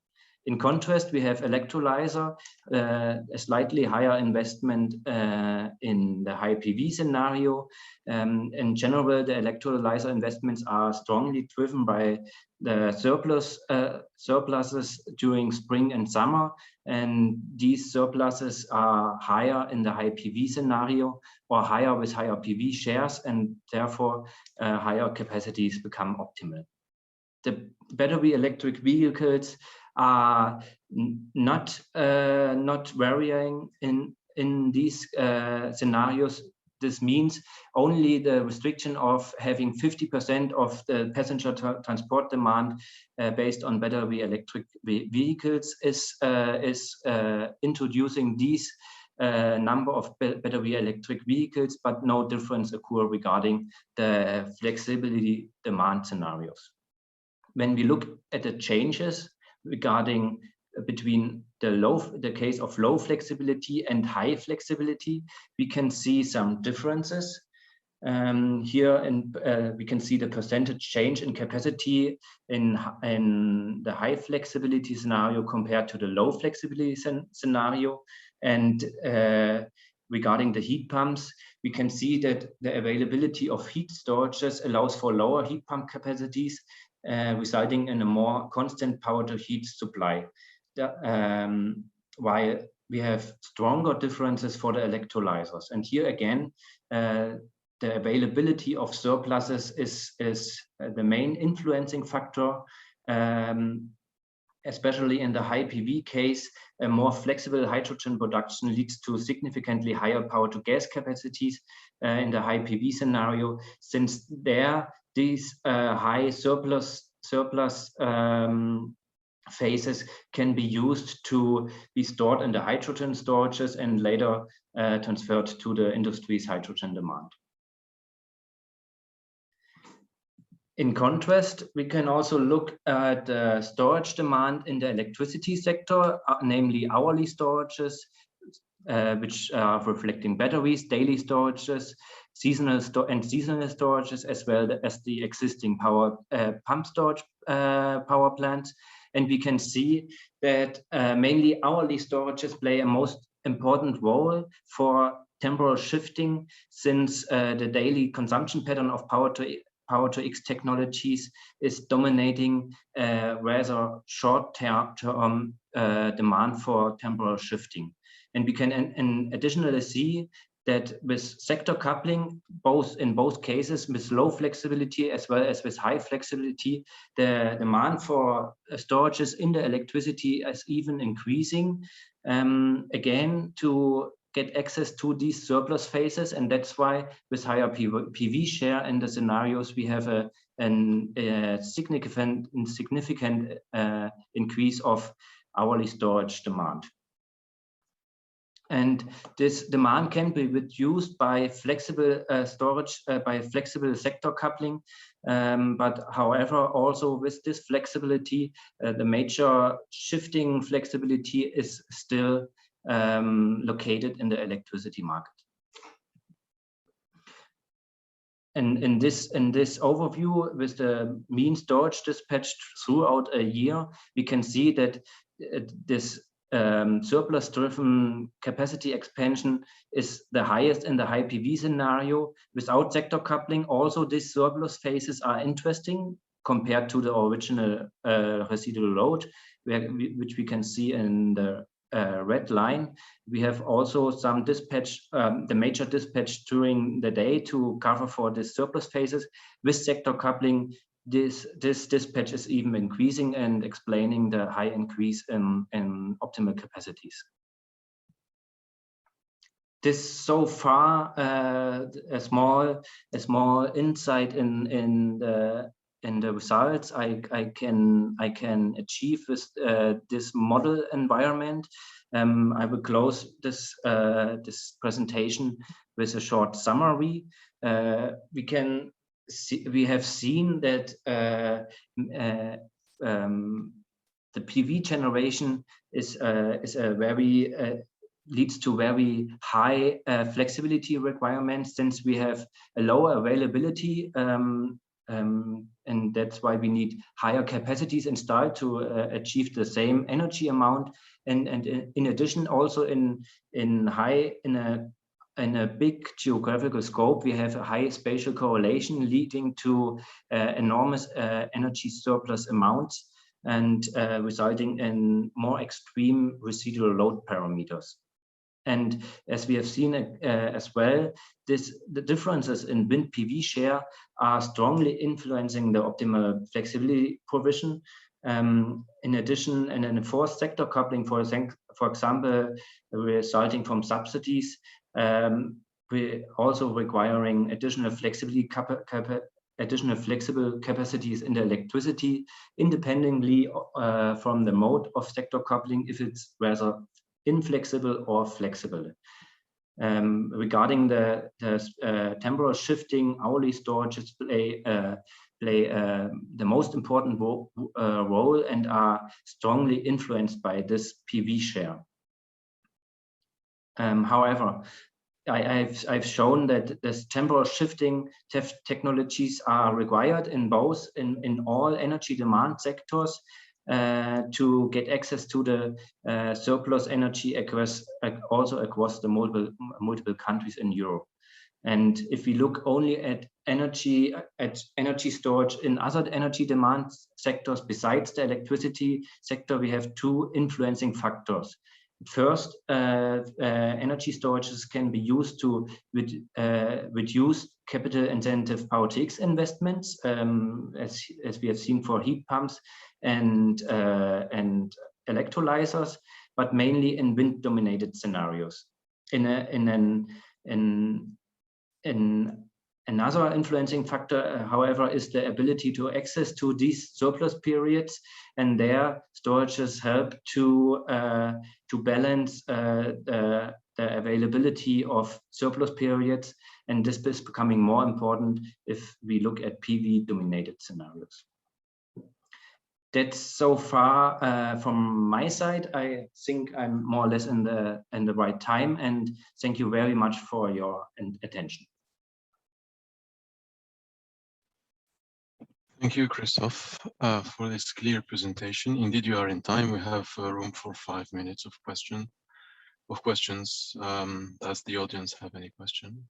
In contrast, we have electrolyzer, a slightly higher investment in the high PV scenario. In general, the electrolyzer investments are strongly driven by the surpluses during spring and summer, and these surpluses are higher in the high PV scenario, or higher with higher PV shares, and therefore higher capacities become optimal. The battery electric vehicles are not varying in these scenarios. This means only the restriction of having 50% of the passenger transport demand based on battery electric vehicles is introducing these number of battery electric vehicles, but no difference occur regarding the flexibility demand scenarios. When we look at the changes regarding between the case of low flexibility and high flexibility, we can see some differences. Here we can see the percentage change in capacity in the high flexibility scenario compared to the low flexibility scenario. And regarding the heat pumps, we can see that the availability of heat storages allows for lower heat pump capacities, resulting in a more constant power to heat supply. While we have stronger differences for the electrolyzers. And here again, the availability of surpluses is the main influencing factor. Especially in the high PV case, a more flexible hydrogen production leads to significantly higher power to gas capacities in the high PV scenario, since these high surplus phases can be used to be stored in the hydrogen storages and later transferred to the industry's hydrogen demand. In contrast, we can also look at the storage demand in the electricity sector, namely hourly storages, which are reflecting batteries, daily storages, seasonal storages, as well as the existing pump storage power plants. And we can see that mainly hourly storages play a most important role for temporal shifting, since the daily consumption pattern of power to X technologies is dominating rather short-term demand for temporal shifting. And we can additionally see that with sector coupling, in both cases with low flexibility as well as with high flexibility, the demand for storages in the electricity is even increasing, again, to get access to these surplus phases. And that's why with higher PV share in the scenarios, we have a significant increase of hourly storage demand. And this demand can be reduced by flexible storage, by flexible sector coupling. But however, also with this flexibility, the major shifting flexibility is still located in the electricity market. And in this overview, with the mean storage dispatched throughout a year, we can see that this surplus-driven capacity expansion is the highest in the high PV scenario. Without sector coupling, also these surplus phases are interesting compared to the original residual load, which we can see in the red line. We have also some dispatch, the major dispatch during the day to cover for the surplus phases. With sector coupling, this dispatch is even increasing and explaining the high increase in optimal capacities. This so far a small insight in the the results I can achieve with this model environment. I will close this this presentation with a short summary. We have seen that the PV generation is a very leads to very high flexibility requirements, since we have a lower availability, and that's why we need higher capacities installed to achieve the same energy amount. And in addition, also in a big geographical scope, we have a high spatial correlation leading to enormous energy surplus amounts, and resulting in more extreme residual load parameters. And as we have seen as well, the differences in wind PV share are strongly influencing the optimal flexibility provision. In addition, and in the fourth sector coupling, for example, resulting from subsidies, we also requiring additional flexibility additional flexible capacities in the electricity, independently from the mode of sector coupling, if it's rather inflexible or flexible. Regarding the temporal shifting, hourly storages play the most important role and are strongly influenced by this PV share. However, I've shown that this temporal shifting technologies are required in all energy demand sectors to get access to the surplus energy also across the multiple countries in Europe. And if we look only at energy storage in other energy demand sectors besides the electricity sector, we have two influencing factors. First, energy storages can be used to reduce capital intensive power-to-X investments, as we have seen for heat pumps and electrolyzers, but mainly in wind-dominated scenarios. Another influencing factor, however, is the ability to access to these surplus periods, and their storages help to balance the availability of surplus periods, and this is becoming more important if we look at PV-dominated scenarios. That's so far from my side. I think I'm more or less in the right time, and thank you very much for your attention. Thank you, Christoph, for this clear presentation. Indeed, you are in time. We have room for 5 minutes of questions. Does the audience have any question?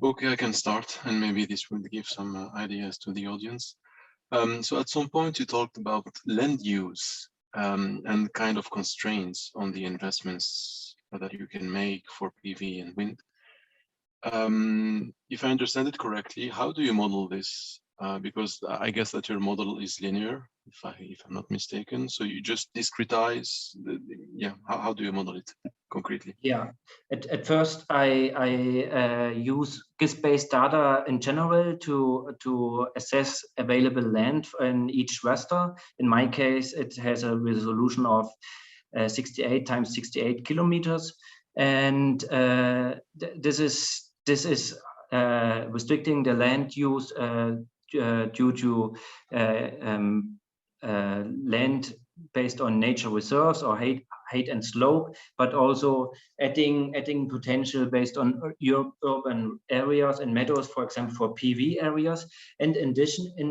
Okay, I can start, and maybe this will give some ideas to the audience. So at some point you talked about land use and kind of constraints on the investments that you can make for PV and wind. If I understand it correctly, how do you model this? Because I guess that your model is linear, if I'm not mistaken. So you just discretize. How do you model it concretely? Yeah, at first I use GIS-based data in general to assess available land in each raster. In my case, it has a resolution of 68 times 68 kilometers, and this is restricting the land use due to land based on nature reserves or height and slope, but also adding potential based on urban areas and meadows, for example, for PV areas. And in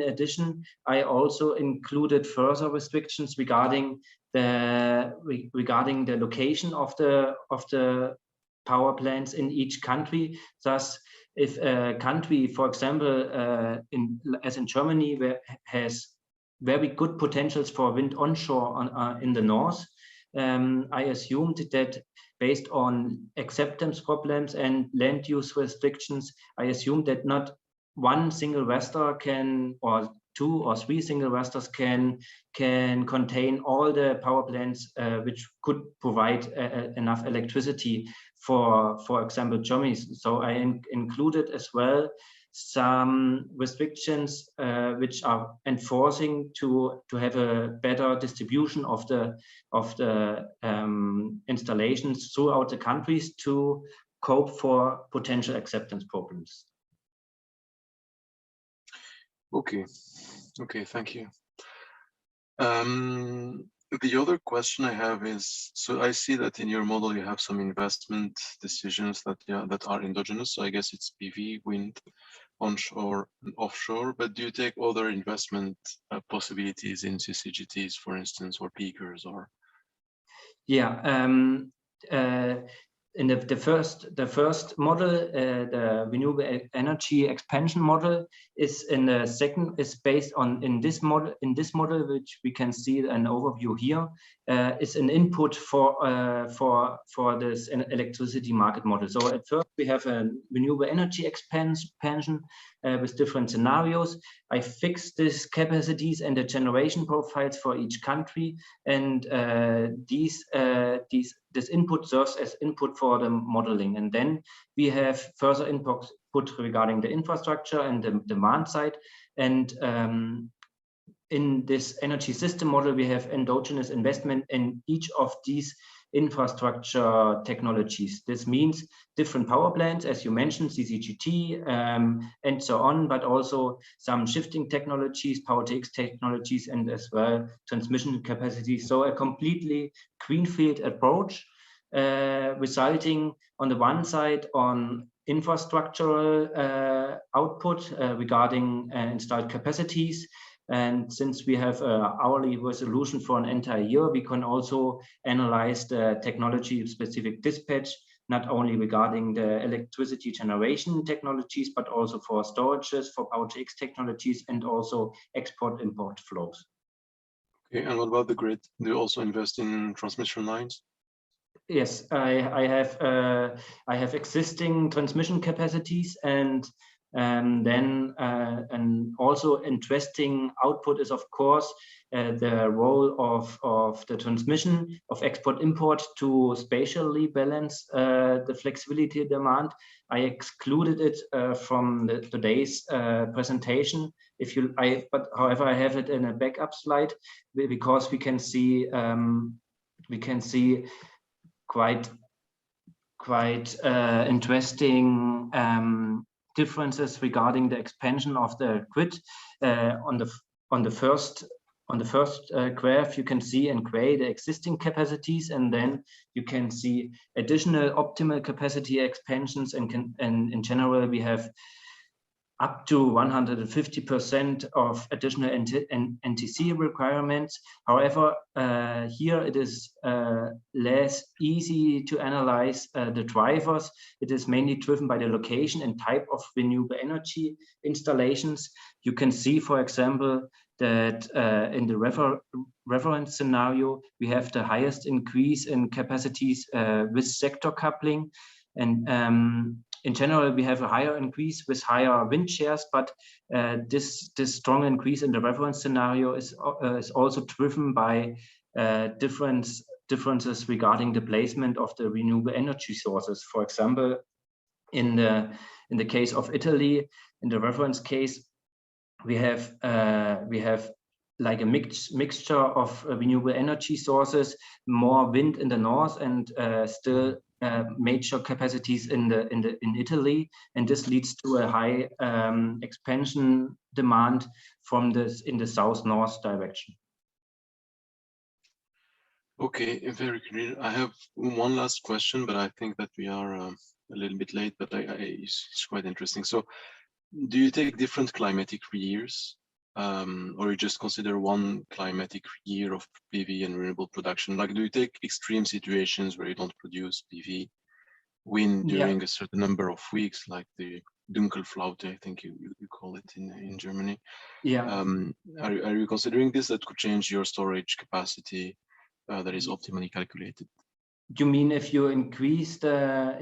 addition, I also included further restrictions regarding the location of the power plants in each country. Thus, if a country, for example, as in Germany, has very good potentials for wind onshore in the north, I assumed that based on acceptance problems and land use restrictions, I assumed that not one single raster can, or 2 or 3 single rasters can contain all the power plants which could provide enough electricity for example, Germany. So I included as well some restrictions which are enforcing to have a better distribution of the installations throughout the countries to cope for potential acceptance problems. Okay, thank you. The other question I have is, so I see that in your model you have some investment decisions that are endogenous. So I guess it's PV, wind, onshore and offshore, but do you take other investment possibilities in CCGTs, for instance, or peakers, or? Yeah, in the first model, the renewable energy expansion model is in the second, is based on in this model, which we can see an overview here, is an input for this electricity market model. So at first we have a renewable energy expansion with different scenarios. I fixed these capacities and the generation profiles for each country, and this input serves as input for the modeling. And then we have further input regarding the infrastructure and the demand side. And in this energy system model, we have endogenous investment in each of these infrastructure technologies. This means different power plants, as you mentioned, CCGT, and so on, but also some shifting technologies, power-to-X technologies, and as well transmission capacity. So a completely greenfield approach, resulting on the one side on infrastructural output regarding installed capacities. And since we have an hourly resolution for an entire year, we can also analyze the technology-specific dispatch, not only regarding the electricity generation technologies, but also for storages, for power-to-X technologies, and also export-import flows. Okay, and what about the grid? Do you also invest in transmission lines? Yes, I have existing transmission capacities, and then and also interesting output is of course the role of the transmission of export-import to spatially balance the flexibility demand. I excluded it from today's presentation. But however, I have it in a backup slide because we can see quite interesting differences regarding the expansion of the grid. On the first graph, you can see in gray the existing capacities, and then you can see additional optimal capacity expansions. And in general, we have up to 150% of additional NTC requirements. However, here it is less easy to analyze the drivers. It is mainly driven by the location and type of renewable energy installations. You can see, for example, that in the reference scenario, we have the highest increase in capacities with sector coupling. And in general, we have a higher increase with higher wind shares, but this strong increase in the reference scenario is also driven by differences regarding the placement of the renewable energy sources. For example, in the case of Italy, in the reference case, we have like a mixture of renewable energy sources, more wind in the north, and still major capacities in Italy, and this leads to a high expansion demand from in the south-north direction. Okay, very clear. I have one last question, but I think that we are a little bit late, but it's quite interesting. So do you take different climatic years, or you just consider one climatic year of PV and renewable production? Like, do you take extreme situations where you don't produce PV, wind during a certain number of weeks, like the Dunkelflaute, I think you call it in Germany? Yeah. Are you considering this? That could change your storage capacity that is optimally calculated. You mean if you increase the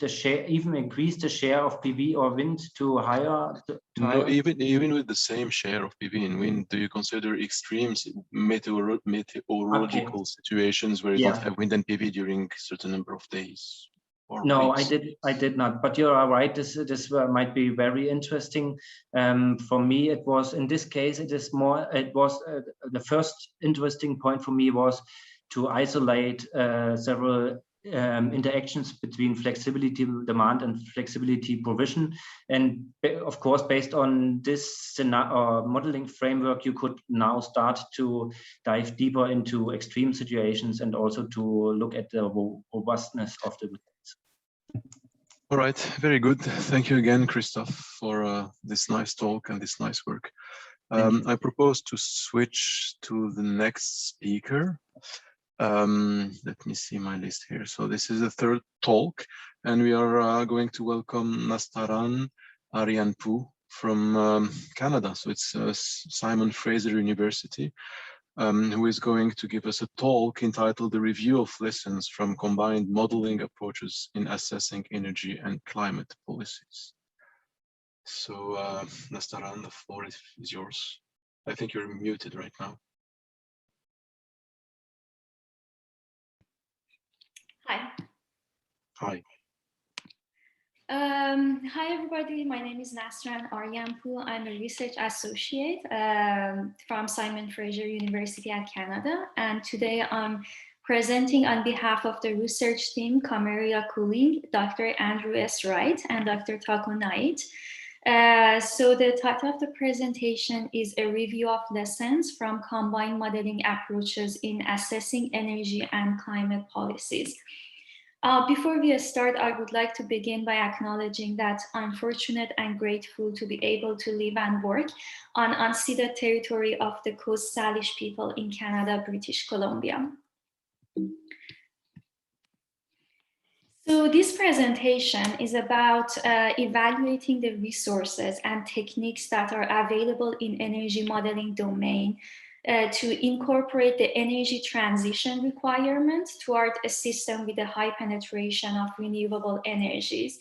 share, even increase the share of PV or wind to higher? No, even with the same share of PV and wind, do you consider extreme meteorological situations where you don't have wind and PV during a certain number of days? No, weeks? I did not. But you are right. This might be very interesting. For me, it was in this case. It is more. It was the first interesting point for me was to isolate several interactions between flexibility demand and flexibility provision. And of course, based on this modeling framework, you could now start to dive deeper into extreme situations and also to look at the robustness of the results. All right, very good. Thank you again, Christoph, for this nice talk and this nice work. I propose to switch to the next speaker. Let me see my list here. So this is the third talk, and we are going to welcome Nastaran Arianpoo from Canada. So it's Simon Fraser University, who is going to give us a talk entitled "The Review of Lessons from Combined Modeling Approaches in Assessing Energy and Climate Policies." So Nastaran, the floor is yours. I think you're muted right now. Hi. Hi. Hi, everybody. My name is Nastaran Arianpoo. I'm a research associate from Simon Fraser University at Canada. And today I'm presenting on behalf of the research team, Kamaria, Kuling, Dr. Andrew S. Wright, and Dr. Niet. So the title of the presentation is a review of lessons from combined modeling approaches in assessing energy and climate policies. Before we start, I would like to begin by acknowledging that I'm fortunate and grateful to be able to live and work on unceded territory of the Coast Salish people in Canada, British Columbia. So this presentation is about evaluating the resources and techniques that are available in energy modeling domain to incorporate the energy transition requirements toward a system with a high penetration of renewable energies,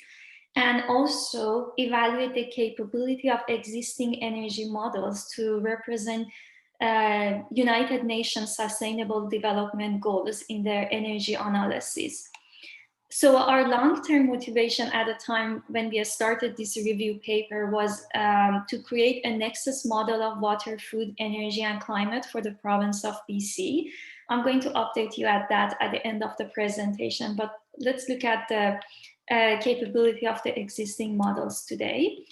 and also evaluate the capability of existing energy models to represent United Nations Sustainable Development Goals in their energy analysis. So our long-term motivation at the time when we started this review paper was to create a nexus model of water, food, energy, and climate for the province of BC. I'm going to update you at that at the end of the presentation, but let's look at the capability of the existing models today.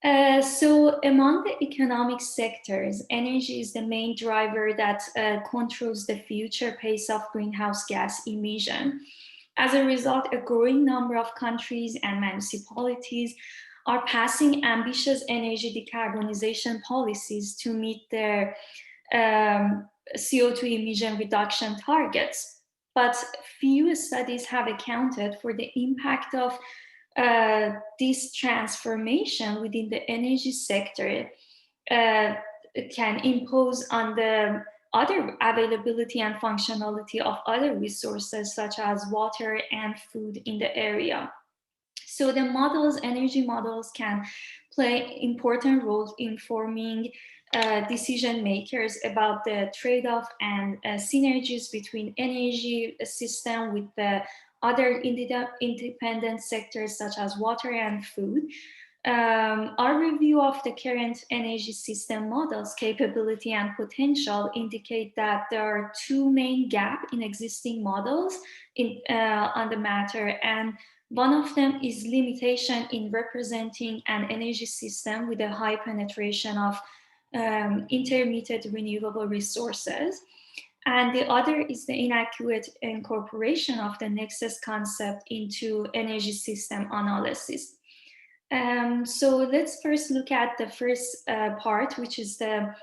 So among the economic sectors, energy is the main driver that controls the future pace of greenhouse gas emission. As a result, a growing number of countries and municipalities are passing ambitious energy decarbonization policies to meet their CO2 emission reduction targets. But few studies have accounted for the impact of this transformation within the energy sector can impose on the other availability and functionality of other resources such as water and food in the area. So the models, energy models, can play important roles in forming decision makers about the trade-off and synergies between energy system with the other independent sectors such as water and food. Our review of the current energy system models, capability and potential, indicate that there are two main gaps in existing models on the matter, and one of them is limitation in representing an energy system with a high penetration of intermittent renewable resources. And the other is the inadequate incorporation of the nexus concept into energy system analysis. So let's first look at the first part, which is the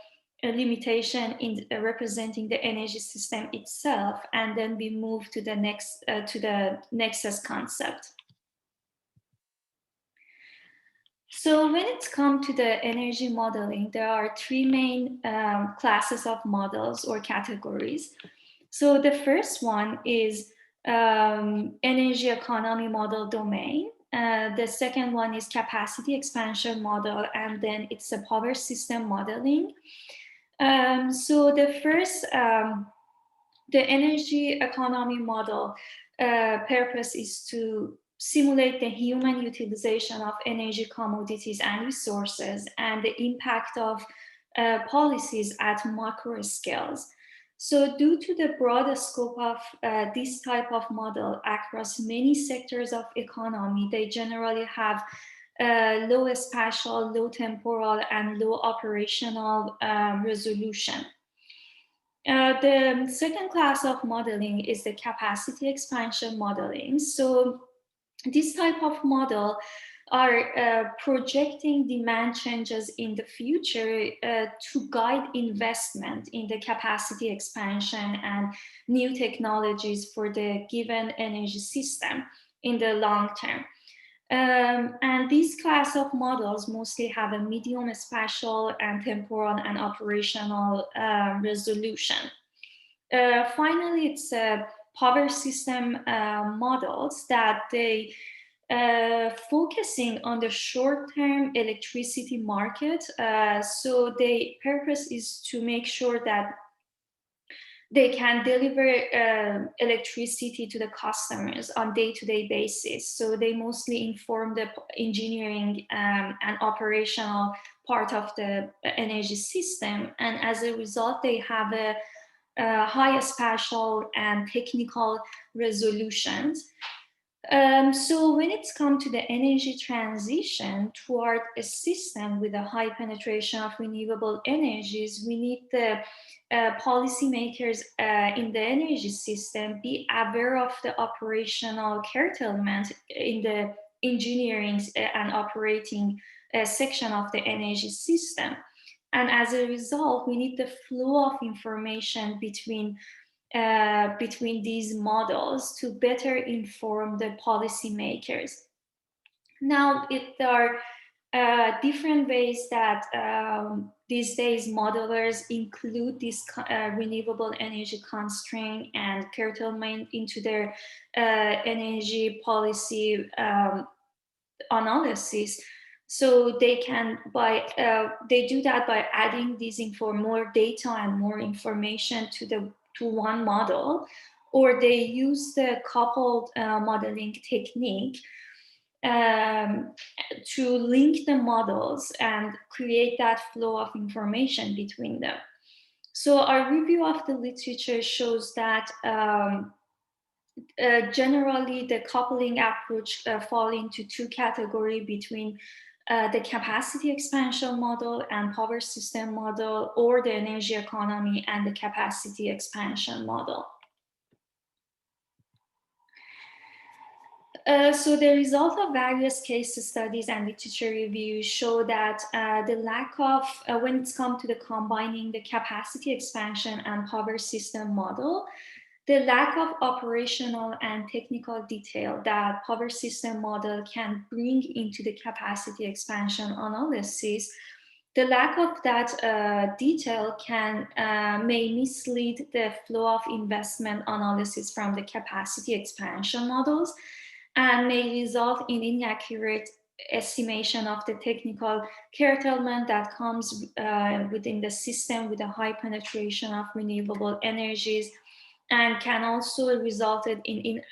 limitation in representing the energy system itself, and then we move to the next to the nexus concept. So when it comes to the energy modeling, there are three main classes of models or categories. So the first one is energy economy model domain. The second one is capacity expansion model, and then it's a power system modeling. So the first, the energy economy model purpose is to simulate the human utilization of energy commodities and resources and the impact of policies at macro scales. So due to the broad scope of this type of model across many sectors of economy, they generally have low spatial, low temporal, and low operational resolution. The second class of modeling is the capacity expansion modeling. So this type of model are projecting demand changes in the future to guide investment in the capacity expansion and new technologies for the given energy system in the long term. And these class of models mostly have a medium spatial and temporal and operational resolution. Finally, it's power system models that they focusing on the short-term electricity market. So the purpose is to make sure that they can deliver electricity to the customers on day-to-day basis. So they mostly inform the engineering and operational part of the energy system. And as a result, they have a high spatial and technical resolutions. So when it's come to the energy transition toward a system with a high penetration of renewable energies, we need the policymakers in the energy system be aware of the operational curtailment in the engineering and operating section of the energy system. And as a result, we need the flow of information between these models to better inform the policymakers. Now, there are different ways that these days modelers include this renewable energy constraint and curtailment into their energy policy analysis. So they can they do that by adding these more data and more information to one model, or they use the coupled modeling technique to link the models and create that flow of information between them. So our review of the literature shows that generally the coupling approach fall into two categories between the capacity expansion model and power system model, or the energy economy and the capacity expansion model. So the result of various case studies and literature reviews show that the lack of, when it's come to the combining the capacity expansion and power system model, the lack of operational and technical detail that power system model can bring into the capacity expansion analysis, the lack of that detail may mislead the flow of investment analysis from the capacity expansion models and may result in inaccurate estimation of the technical curtailment that comes within the system with a high penetration of renewable energies, and can also result in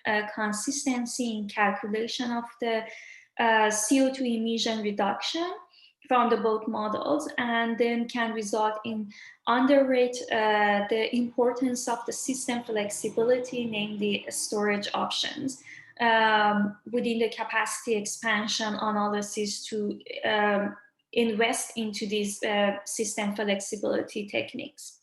inconsistency in calculation of the CO2 emission reduction from the both models, and then can result in underrate the importance of the system flexibility, namely storage options within the capacity expansion analysis to invest into these system flexibility techniques.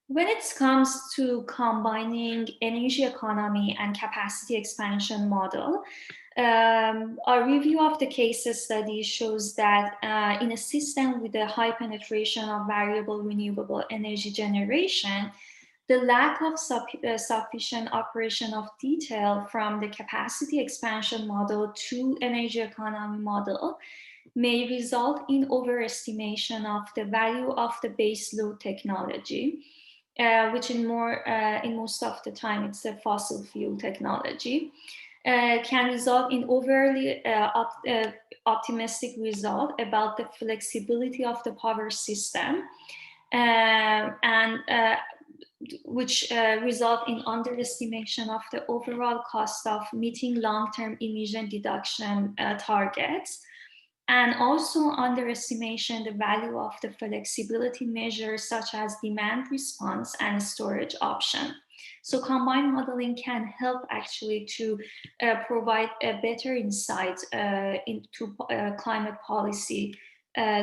When it comes to combining energy economy and capacity expansion model, our review of the case study shows that in a system with a high penetration of variable renewable energy generation, the lack of sufficient operational detail from the capacity expansion model to energy economy model may result in overestimation of the value of the baseload technology. which in most of the time it's a fossil fuel technology, can result in overly optimistic result about the flexibility of the power system, and which result in underestimation of the overall cost of meeting long-term emission deduction targets, and also underestimation the value of the flexibility measures such as demand response and storage option. So combined modeling can help actually to provide a better insight into climate policy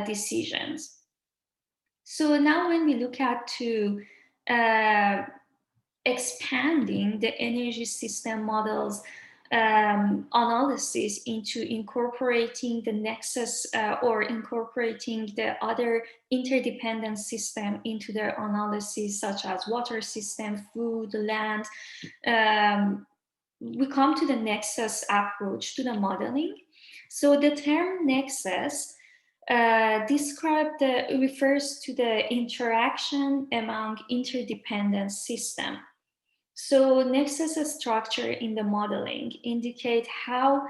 decisions. So now when we look at to expanding the energy system models analysis into incorporating the nexus or incorporating the other interdependent system into their analysis, such as water system, food, land, we come to the nexus approach to the modeling. So the term nexus refers to the interaction among interdependent systems. So nexus structure in the modeling indicate how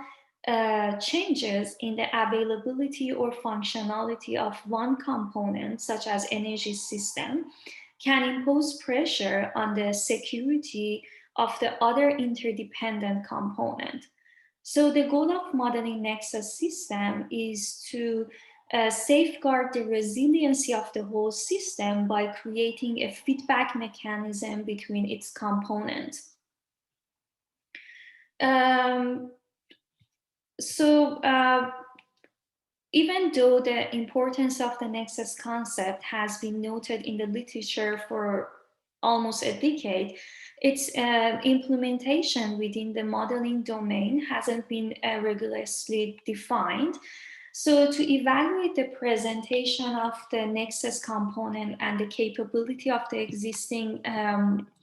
changes in the availability or functionality of one component, such as energy system, can impose pressure on the security of the other interdependent component. So the goal of modeling nexus system is to safeguard the resiliency of the whole system by creating a feedback mechanism between its components. Even though the importance of the nexus concept has been noted in the literature for almost a decade, its implementation within the modeling domain hasn't been rigorously defined. So to evaluate the presentation of the nexus component and the capability of the existing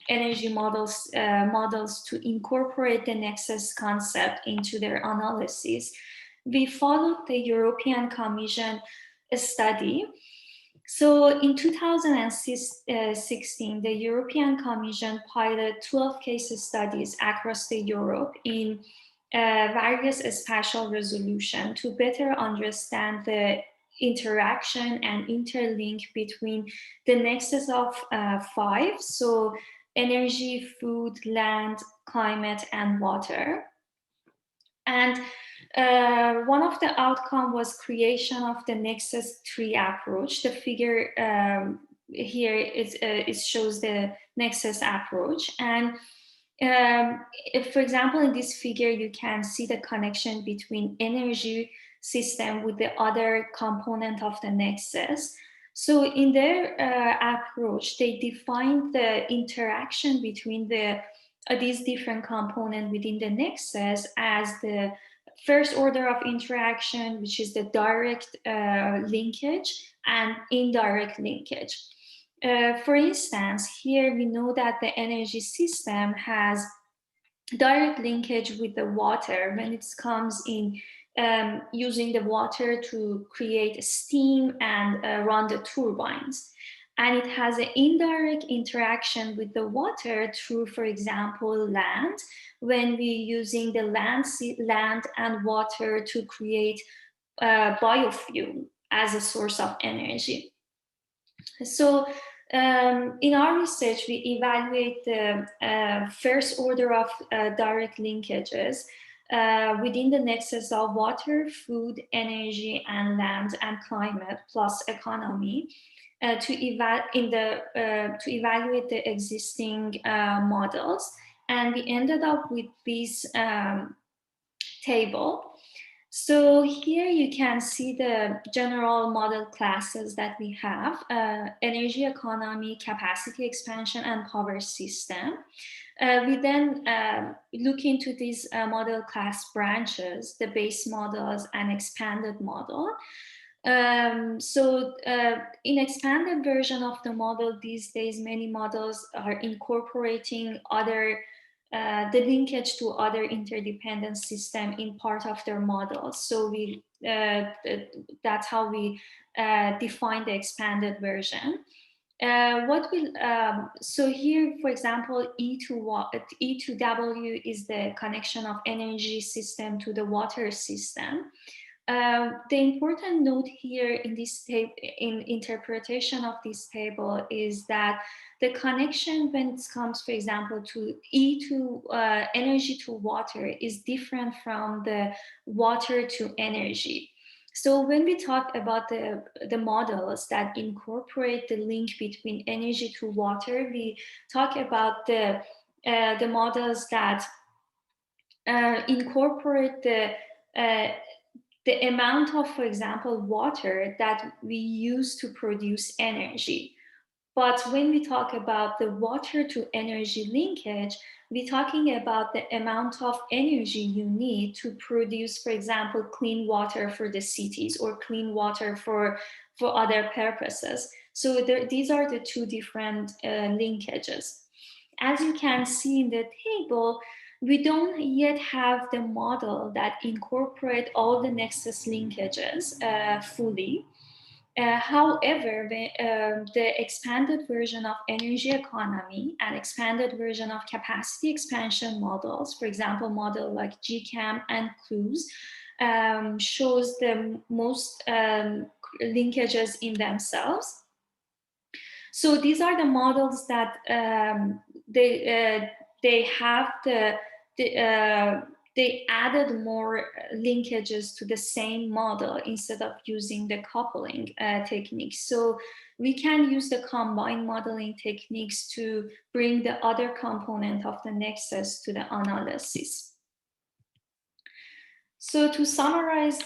energy models to incorporate the nexus concept into their analysis, we followed the European Commission study. So in 2016, the European Commission piloted 12 case studies across Europe in various spatial resolution to better understand the interaction and interlink between the nexus of 5, so energy, food, land, climate, and water. And one of the outcome was creation of the nexus 3 approach. The figure here it shows the nexus approach. And if, for example, in this figure, you can see the connection between energy system with the other component of the nexus. So in their approach, they define the interaction between these different components within the nexus as the first order of interaction, which is the direct linkage and indirect linkage. For instance, here we know that the energy system has direct linkage with the water when it comes in using the water to create steam and run the turbines. And it has an indirect interaction with the water through, for example, land, when we're using the land and water to create biofuel as a source of energy. So in our research, we evaluate the first order of direct linkages within the nexus of water, food, energy, and land and climate plus economy to evaluate the existing models. And we ended up with this table. So here you can see the general model classes that we have: energy economy, capacity expansion, and power system. We then look into these model class branches, the base models and expanded model. In expanded version of the model these days, many models are incorporating other the linkage to other interdependent system in part of their models. So that's how we define the expanded version. So here, for example, E2W is the connection of energy system to the water system. The important note here in this in interpretation of this table is that the connection when it comes, for example, to energy to water is different from the water to energy. So when we talk about the models that incorporate the link between energy to water, we talk about the models that incorporate the amount of, for example, water that we use to produce energy. But when we talk about the water to energy linkage, we're talking about the amount of energy you need to produce, for example, clean water for the cities or clean water for other purposes. So these are the two different linkages. As you can see in the table, we don't yet have the model that incorporate all the nexus linkages fully. However, the expanded version of energy economy and expanded version of capacity expansion models, for example, model like GCAM and CRUISE, shows the most linkages in themselves. So these are the models that they have they added more linkages to the same model instead of using the coupling techniques. So we can use the combined modeling techniques to bring the other component of the nexus to the analysis. So to summarize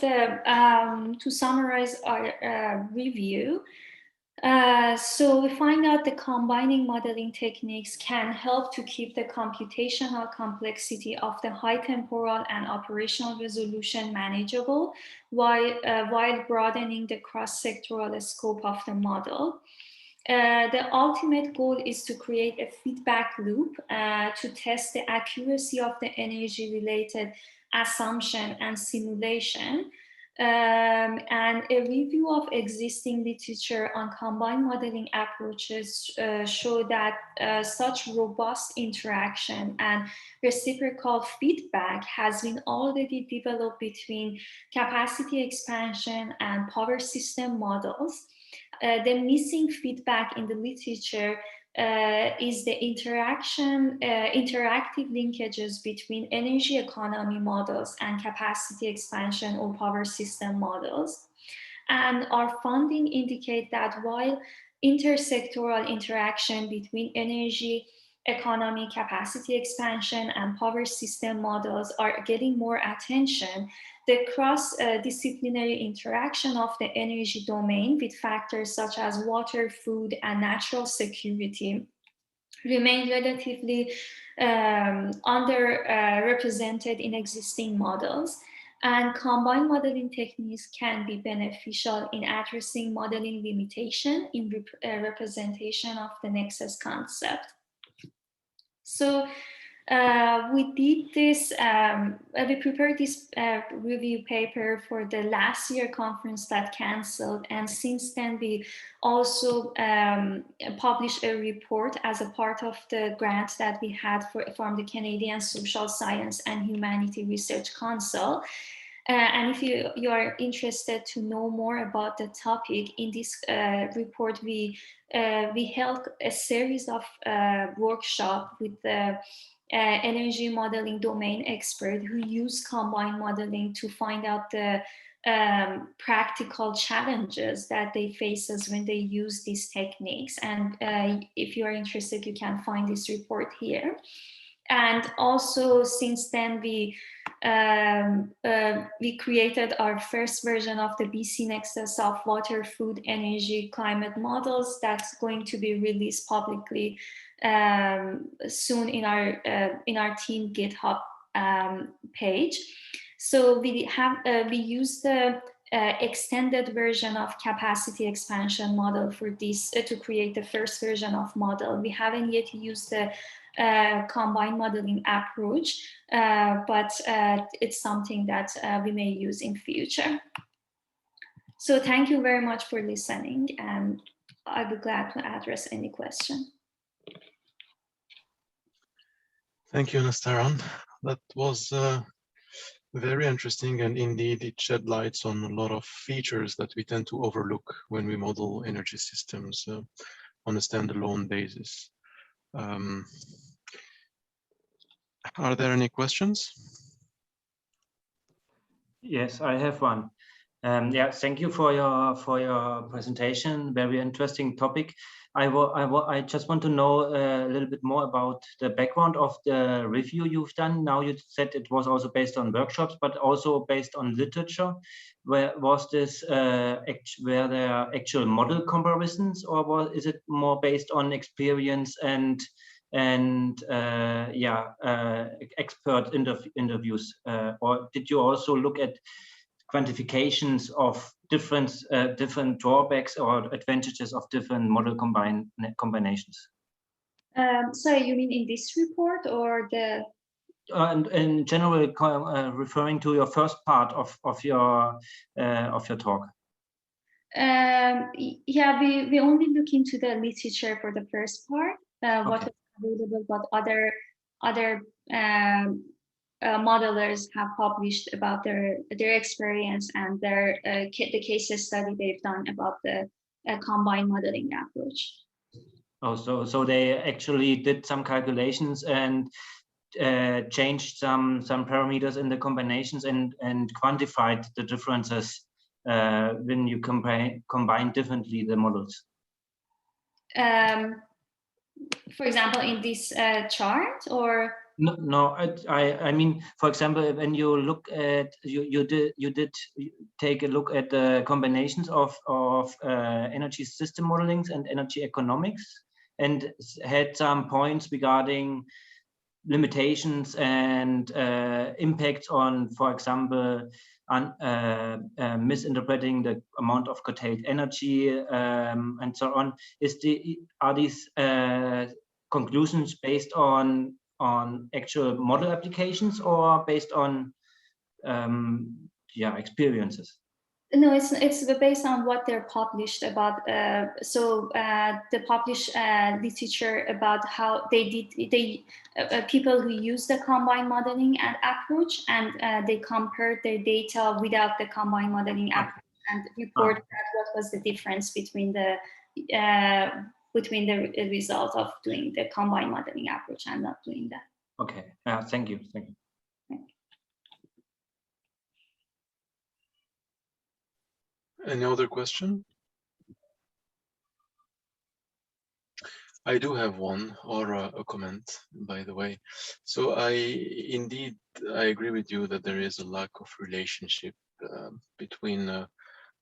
our review, so we find out the combining modeling techniques can help to keep the computational complexity of the high temporal and operational resolution manageable while broadening the cross-sectoral scope of the model. The ultimate goal is to create a feedback loop to test the accuracy of the energy-related assumption and simulation. And a review of existing literature on combined modeling approaches show that such robust interaction and reciprocal feedback has been already developed between capacity expansion and power system models. The missing feedback in the literature is the interactive linkages between energy economy models and capacity expansion or power system models. And our findings indicate that while intersectoral interaction between energy economy, capacity expansion, and power system models are getting more attention, the cross-disciplinary interaction of the energy domain with factors such as water, food, and natural security remain relatively underrepresented in existing models. And combined modeling techniques can be beneficial in addressing modeling limitation in representation of the nexus concept. So we did this, we prepared this review paper for the last year conference that canceled. And since then, we also published a report as a part of the grant that we had from the Canadian Social Science and Humanity Research Council. And if you are interested to know more about the topic, in this report, we held a series of workshops with the energy modeling domain expert who use combined modeling to find out the practical challenges that they faces when they use these techniques. And if you are interested, you can find this report here. And also, since then, we created our first version of the BC Nexus of water, food, energy, climate models that's going to be released publicly soon in our team GitHub page. So we use the extended version of capacity expansion model for this to create the first version of model. We haven't yet used the combined modeling approach, but it's something that we may use in future. So thank you very much for listening, and I'd be glad to address any question. Thank you, Nastaran. That was very interesting, and indeed it shed lights on a lot of features that we tend to overlook when we model energy systems on a standalone basis. Are there any questions? Yes, I have one. Yeah, thank you for your presentation. Very interesting topic. I just want to know a little bit more about the background of the review you've done. Now you said it was also based on workshops, but also based on literature. Where was this? Were there actual model comparisons, or is it more based on experience and expert interviews, or did you also look at quantifications of different drawbacks or advantages of different model combinations? Sorry, you mean in this report or the? In general, referring to your first part of your talk. Yeah, we only look into the literature for the first part. What is available, what other modelers have published about their experience and the case study they've done about the combined modeling approach. Oh, so they actually did some calculations and changed some parameters in the combinations and quantified the differences when you combine differently the models. For example, in this chart, or no, I mean, for example, when you look at you did take a look at the combinations of energy system modelings and energy economics, and had some points regarding limitations and impacts on, for example, misinterpreting the amount of curtailed energy and so on. Are these conclusions based on actual model applications or based on experiences? No, it's based on what they're published about. The published literature about how people who use the combined modeling and approach, and they compared their data without the combined modeling approach and report what was the difference between the result of doing the combined modeling approach and not doing that. Okay. Thank you. Thank you. Any other question? I do have one, or a comment, by the way. So I agree with you that there is a lack of relationship between,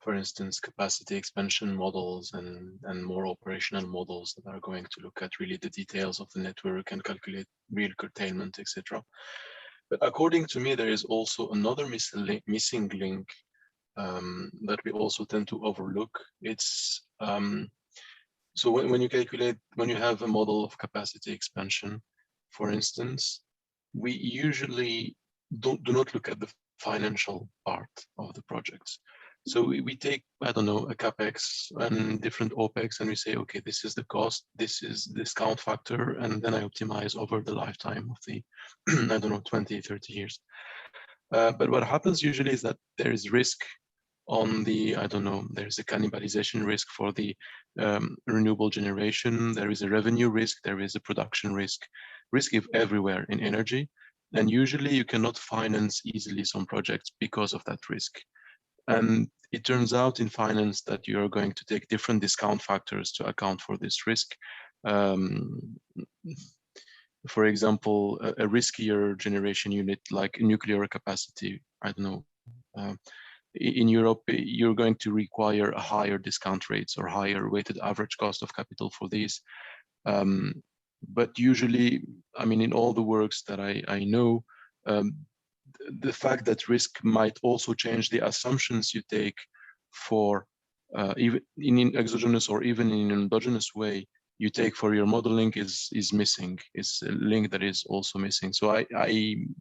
for instance, capacity expansion models and more operational models that are going to look at really the details of the network and calculate real curtailment, etc. But according to me, there is also another missing link that we also tend to overlook. It's so when you have a model of capacity expansion, for instance, we usually do not look at the financial part of the projects. So we take, I don't know, a capex and different opex, and we say, okay, this is the cost, this is the discount factor, and then I optimize over the lifetime of the, I don't know, 20, 30 years. But what happens usually is that there is risk on the, I don't know, there's a cannibalization risk for the renewable generation, there is a revenue risk, there is a production risk everywhere in energy. And usually you cannot finance easily some projects because of that risk. And it turns out in finance that you are going to take different discount factors to account for this risk. For example, a riskier generation unit like nuclear capacity, I don't know, in Europe, you're going to require a higher discount rates or higher weighted average cost of capital for these. But usually, I mean, in all the works that I know, the fact that risk might also change the assumptions you take for even in exogenous or even in an endogenous way you take for your modeling is missing. It's a link that is also missing. So I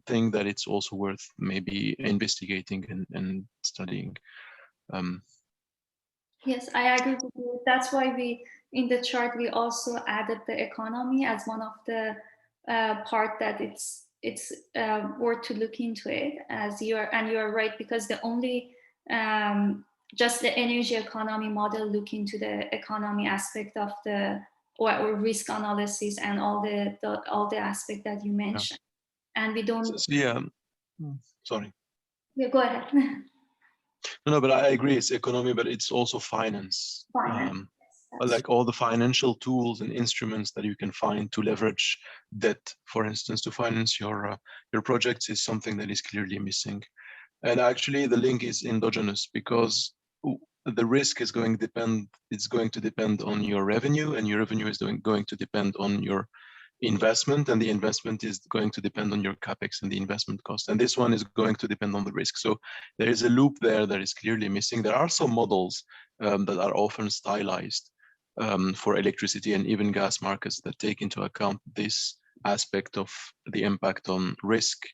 think that it's also worth maybe investigating and studying. Yes, I agree with you. That's why we, in the chart, we also added the economy as one of the part that it's worth to look into it. As you are right, because the only just the energy economy model look into the economy aspect of the or risk analysis and all the aspect that you mentioned, and we don't. So, yeah, sorry. Yeah, go ahead. No, but I agree. It's economy, but it's also finance. Like all the financial tools and instruments that you can find to leverage debt, for instance, to finance your projects is something that is clearly missing. And actually, the link is endogenous because the risk is going to depend on your revenue, and your revenue is going to depend on your investment, and the investment is going to depend on your capex and the investment cost, and this one is going to depend on the risk. So there is a loop there that is clearly missing. There are some models that are often stylized for electricity and even gas markets that take into account this aspect of the impact on risk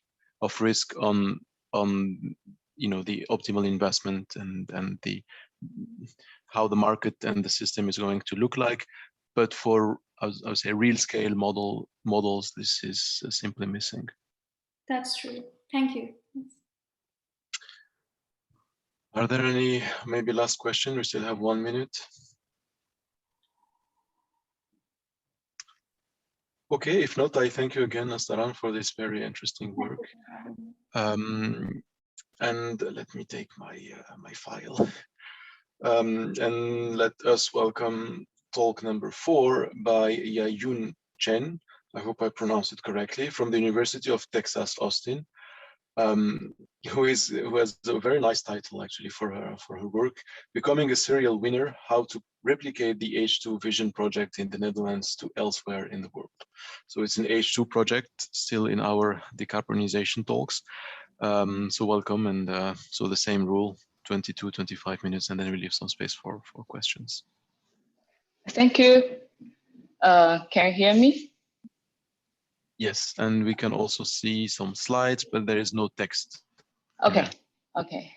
on the optimal investment and the how the market and the system is going to look like. But for, I would say, real scale models, this is simply missing. That's true. Thank you. Are there any maybe last question? We still have 1 minute. Okay, if not, I thank you again, Nastaran, for this very interesting work. And let me take my file. And let us welcome talk number 4 by Yayun Chen. I hope I pronounced it correctly, from the University of Texas, Austin, who has a very nice title actually for her work, Becoming a Serial Winner: How to Replicate the H2 Vision Project in the Netherlands to Elsewhere in the World. So it's an H2 project still in our decarbonization talks. So welcome, and so the same rule, 22-25 minutes, and then we leave some space for questions. Thank you. Can you hear me? Yes, and we can also see some slides, but there is no text. Okay. Okay.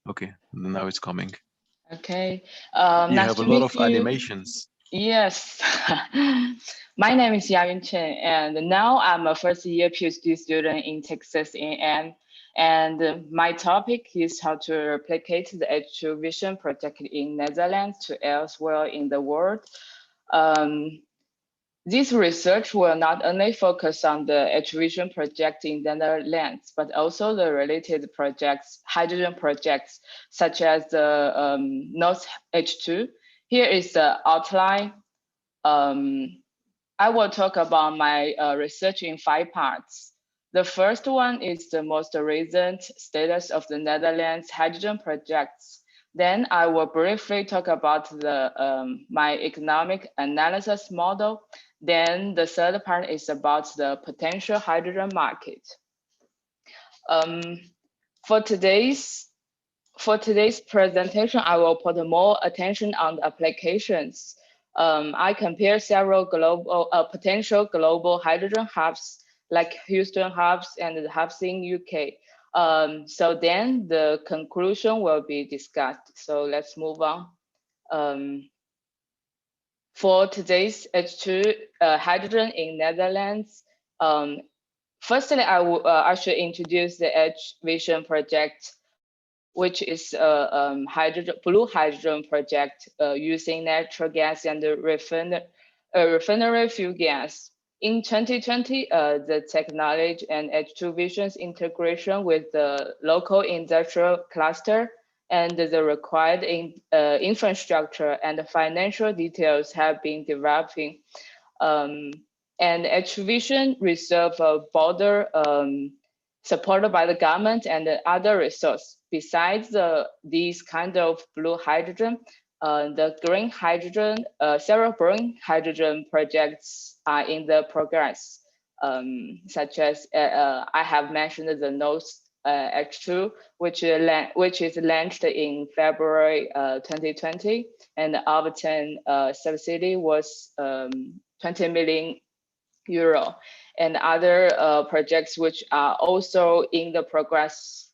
Okay, now it's coming. Okay. You Nice have to a lot meet of you. animations. Yes. My name is Yayun Chen, and now I'm a first-year PhD student in Texas A&M. And my topic is how to replicate the H2 Vision project in Netherlands to elsewhere in the world. This research will not only focus on the H2 Vision project in the Netherlands, but also the related projects, hydrogen projects, such as the North H2. Here is the outline. I will talk about my research in 5 parts. The first one is the most recent status of the Netherlands hydrogen projects. Then I will briefly talk about my economic analysis model. Then the third part is about the potential hydrogen market. For today's presentation, I will put more attention on the applications. I compare several potential global hydrogen hubs, like Houston hubs and the hubs in UK. So then the conclusion will be discussed. So let's move on. For today's H2 hydrogen in Netherlands, firstly, I should introduce the H Vision project, which is a blue hydrogen project using natural gas and refinery fuel gas. In 2020, the technology and H2 Vision's integration with the local industrial cluster and the required infrastructure and financial details have been developing. And H2 Vision reserve a border supported by the government and other resources. Besides these kind of blue hydrogen, the green hydrogen, several green hydrogen projects are in the progress, such as I have mentioned the North H2, which is launched in February 2020, and the Alberton subsidy was 20 million euro, and other projects which are also in the progress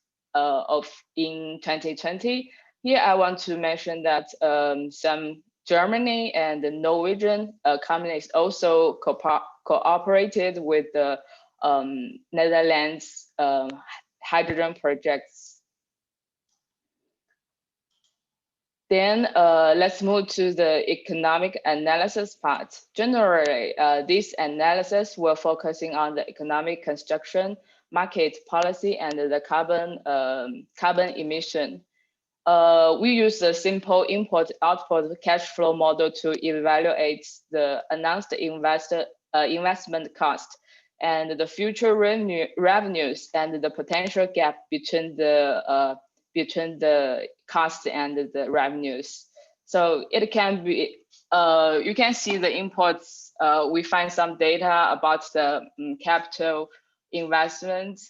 in 2020, Here I want to mention that some Germany and the Norwegian companies also cooperated with the Netherlands hydrogen projects. Then let's move to the economic analysis part. Generally, this analysis will focusing on the economic construction, market policy, and the carbon emission. We use a simple import-output cash flow model to evaluate the announced investment cost and the future revenues and the potential gap between the cost and the revenues. So it can be, you can see the inputs. We find some data about the capital investment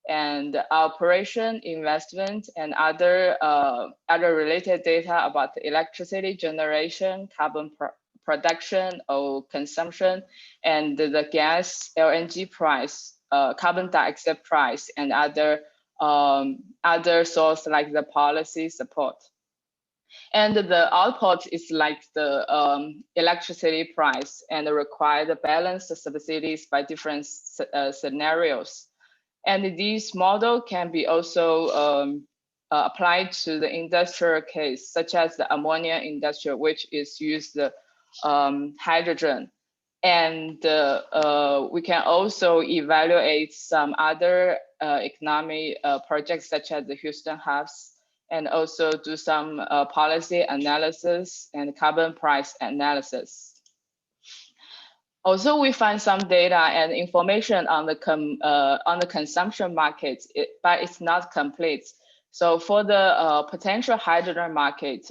and operation investment and other related data about the electricity generation, carbon production or consumption, and the gas LNG price, carbon dioxide price, and other source like the policy support. And the output is like the electricity price and the required balanced subsidies by different scenarios. And this model can be also applied to the industrial case, such as the ammonia industry, which is used hydrogen. And we can also evaluate some other economic projects, such as the Houston Hubs, and also do some policy analysis and carbon price analysis. Also, we find some data and information on the consumption market, but it's not complete. So for the potential hydrogen market,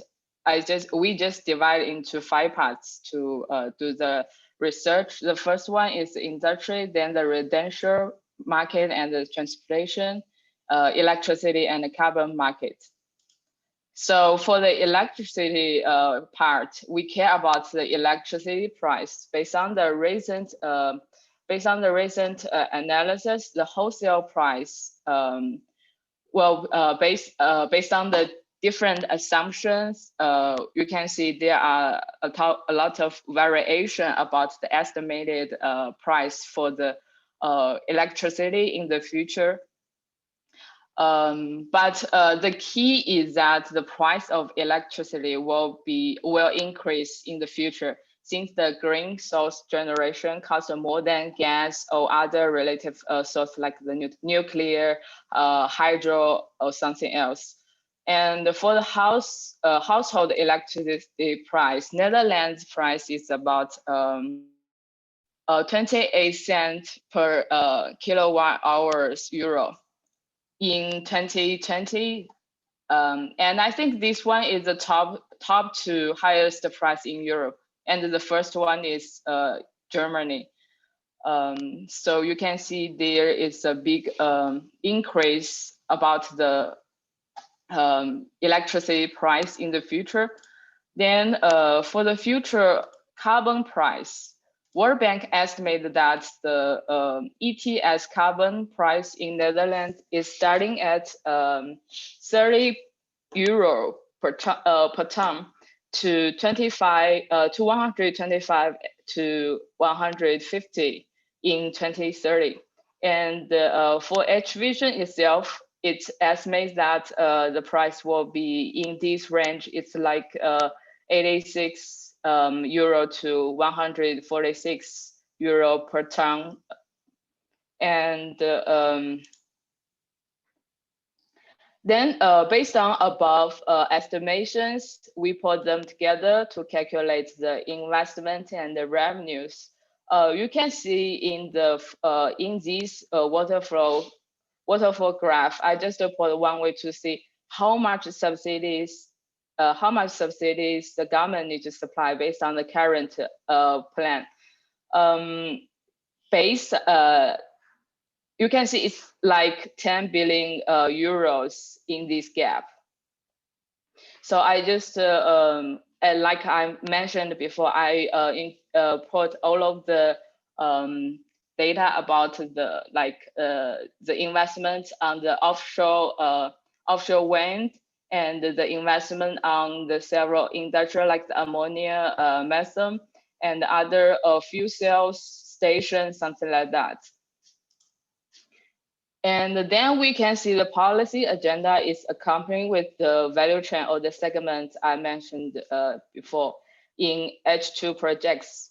we just divide into 5 parts to do the research. The first one is the industry, then the residential market and the transportation, electricity and the carbon market. So for the electricity part, we care about the electricity price. Based on the recent analysis, the wholesale price, based on the different assumptions, you can see there are a lot of variation about the estimated price for the electricity in the future. But the key is that the price of electricity will increase in the future, since the green source generation costs more than gas or other related source like the nuclear, hydro, or something else. And for the household electricity price, Netherlands price is about 28 cents per kilowatt hours euro in 2020, and I think this one is the top to highest price in Europe, and the first one is Germany. So you can see there is a big increase about the electricity price in the future. Then for the future carbon price, World Bank estimated that the ETS carbon price in Netherlands is starting at 30 euro per ton to 125 to 150 in 2030. And for H-Vision itself, it estimates that the price will be in this range. It's like 86 euro to 146 euro per ton. And then based on above estimations, we put them together to calculate the investment and the revenues. You can see in this waterfall graph, I just put one way to see how much subsidies the government needs to supply based on the current plan. You can see it's like 10 billion euros in this gap. So I just, like I mentioned before, I put all of the data about the investment on the offshore wind and the investment on the several industrial like the ammonia, methane, and other fuel cells stations, something like that. And then we can see the policy agenda is accompanying with the value chain or the segments I mentioned before in H2 projects.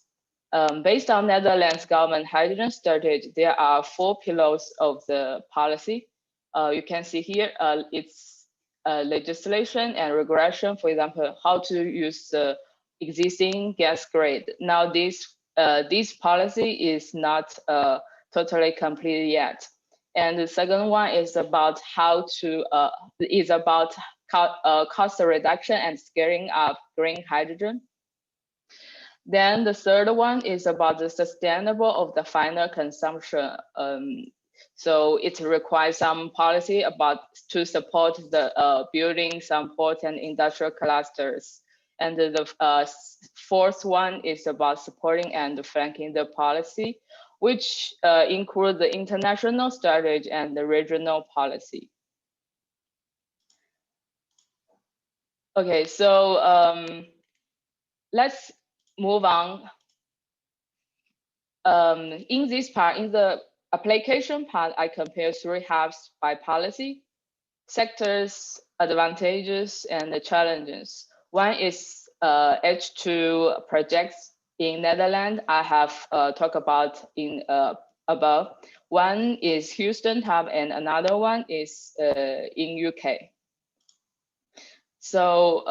Based on Netherlands government hydrogen strategy, there are 4 pillars of the policy. You can see here, it's legislation and regulation, for example, how to use the existing gas grid. Now this policy is not totally complete yet. And the second one is about how to cost reduction and scaling up green hydrogen. Then the third one is about the sustainable of the final consumption. So it requires some policy about to support the building some port and industrial clusters. And the fourth one is about supporting and flanking the policy, which include the international strategy and the regional policy. Okay, so let's move on. In this part, in the application part, I compare 3 halves by policy, sectors, advantages, and the challenges. One is H2 projects in Netherlands. I have talked about in above. One is Houston hub, and another one is in UK. So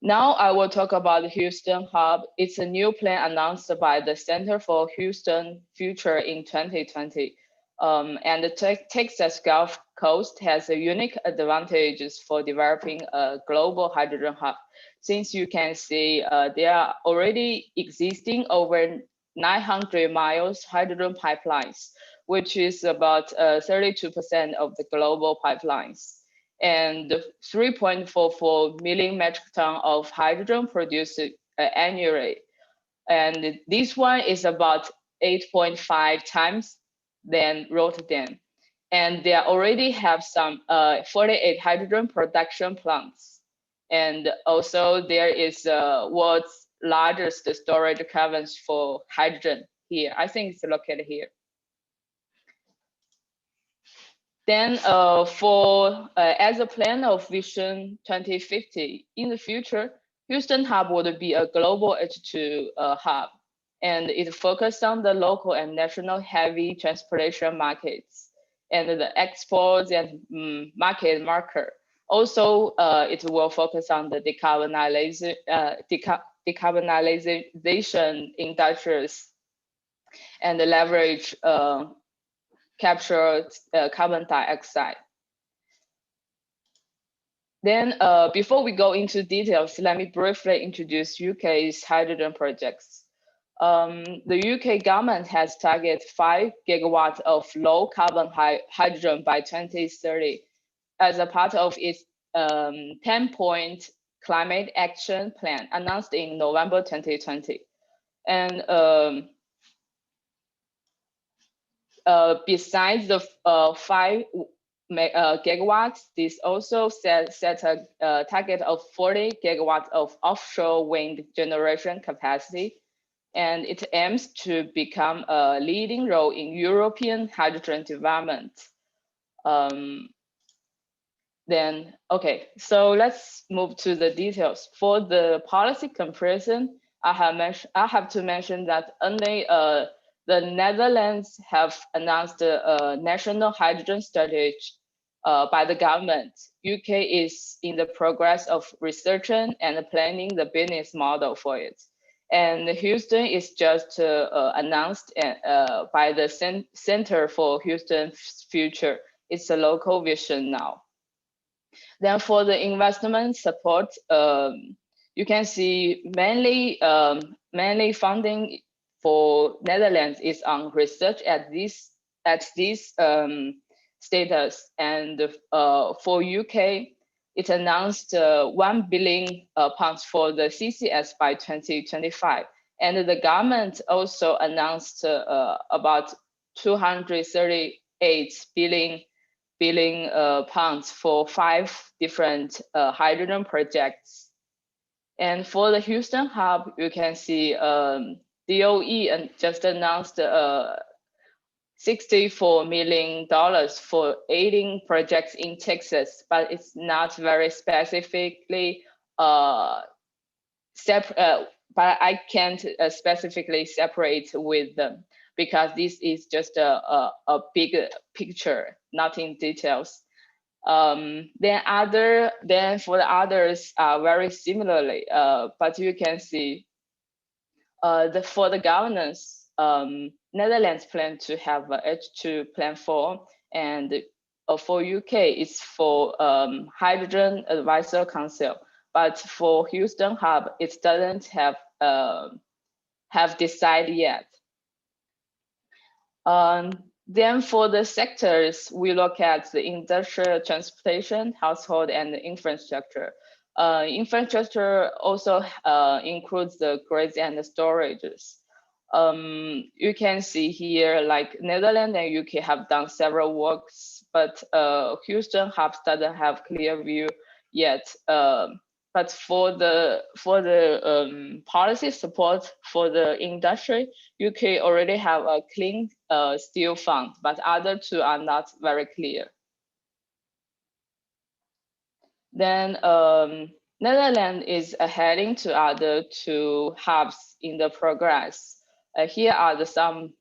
now I will talk about the Houston hub. It's a new plan announced by the Center for Houston Future in 2020. And the Texas Gulf Coast has a unique advantages for developing a global hydrogen hub. Since you can see there are already existing over 900 miles hydrogen pipelines, which is about 32% of the global pipelines. And 3.44 million metric tons of hydrogen produced annually. And this one is about 8.5 times than Rotterdam. And they already have some 48 hydrogen production plants. And also there is world's largest storage caverns for hydrogen here. I think it's located here. Then as a plan of Vision 2050, in the future, Houston Hub would be a global H2 hub, and it focused on the local and national heavy transportation markets and the exports and market marker. Also, it will focus on the decarbonization industries and leverage capture carbon dioxide. Then before we go into details, let me briefly introduce UK's hydrogen projects. The UK government has targeted 5 gigawatts of low carbon hydrogen by 2030 as a part of its 10-point climate action plan announced in November 2020. And besides the 5 gigawatts, this also set a target of 40 gigawatts of offshore wind generation capacity, and it aims to become a leading role in European hydrogen development. Then, okay, so let's move to the details. For the policy comparison, I have to mention that only the Netherlands have announced a national hydrogen strategy by the government. UK is in the progress of researching and planning the business model for it. And Houston is just announced by the Center for Houston Future. It's a local vision now. Then for the investment support, you can see mainly funding for Netherlands is on research at this status, and for UK, it announced 1 billion pounds for the CCS by 2025, and the government also announced about 238 billion pounds for 5 different hydrogen projects. And for the Houston hub, you can see DOE and just announced $64 million for 18 projects in Texas, but it's not very specifically but I can't specifically separate with them because this is just a big picture, not in details. Then for the others very similarly, but you can see for the governance, Netherlands plan to have a H2 plan 4, and for UK it's for Hydrogen Advisor Council. But for Houston hub, it doesn't have decided yet. Then for the sectors, we look at the industrial, transportation, household, and the infrastructure. Infrastructure also includes the grids and the storages. You can see here, like Netherlands and UK have done several works, but Houston hub doesn't have clear view yet. But for the policy support for the industry, UK already have a clean steel fund, but other two are not very clear. Then Netherlands is heading to other 2 hubs in the progress. Here are some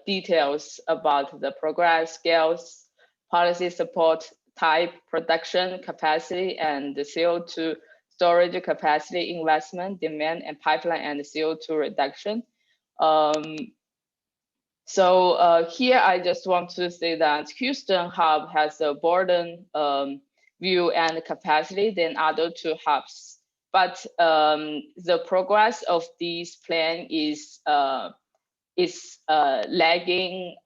details about the progress scales, policy support type, production capacity, and the CO2 storage capacity, investment, demand, and pipeline, and CO2 reduction. So here I just want to say that Houston hub has a broader view and capacity than other 2 hubs, but the progress of this plan is lagging,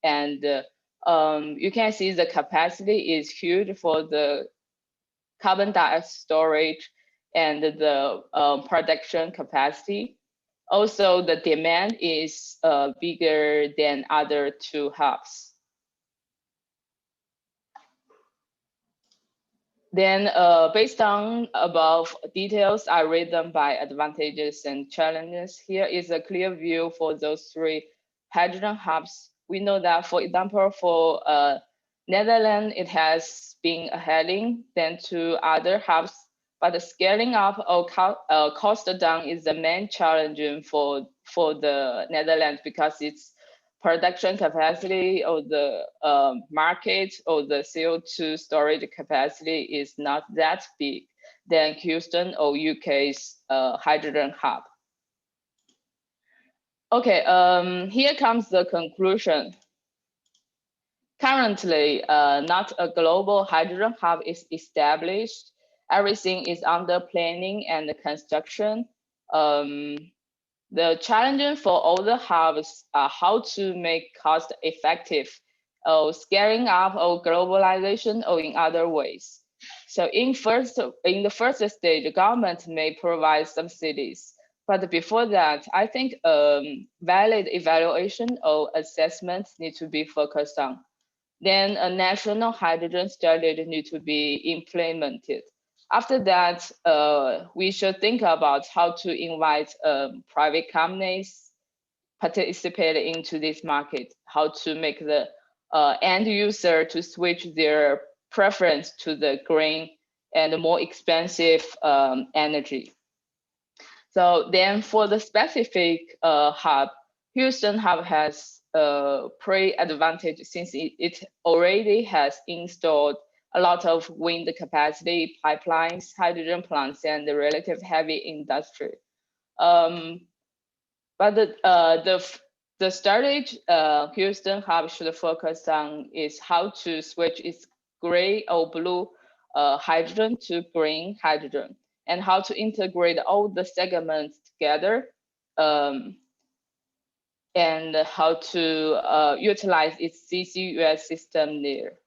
and you can see the capacity is huge for the carbon dioxide storage and the production capacity. Also, the demand is bigger than other 2 hubs. Then based on above details, I read them by advantages and challenges. Here is a clear view for those 3 hydrogen hubs. We know that, for example, for Netherlands, it has been heading than to other hubs, but the scaling up or cost down is the main challenge for the Netherlands, because its production capacity or the market or the CO2 storage capacity is not that big than Houston or UK's hydrogen hub. Okay, here comes the conclusion. Currently, not a global hydrogen hub is established. Everything is under planning and construction. The challenge for all the hubs are how to make cost effective, or scaling up, or globalization, or in other ways. So in the first stage, the government may provide subsidies. But before that, I think valid evaluation or assessment need to be focused on. Then a national hydrogen strategy need to be implemented. After that, we should think about how to invite private companies participate into this market, how to make the end user to switch their preference to the green and more expensive energy. So then for the specific hub, Houston hub has a pre-advantage since it already has installed a lot of wind capacity, pipelines, hydrogen plants, and the relative heavy industry. But the strategy Houston hub should focus on is how to switch its gray or blue hydrogen to green hydrogen, and how to integrate all the segments together, and how to utilize its CCUS system there.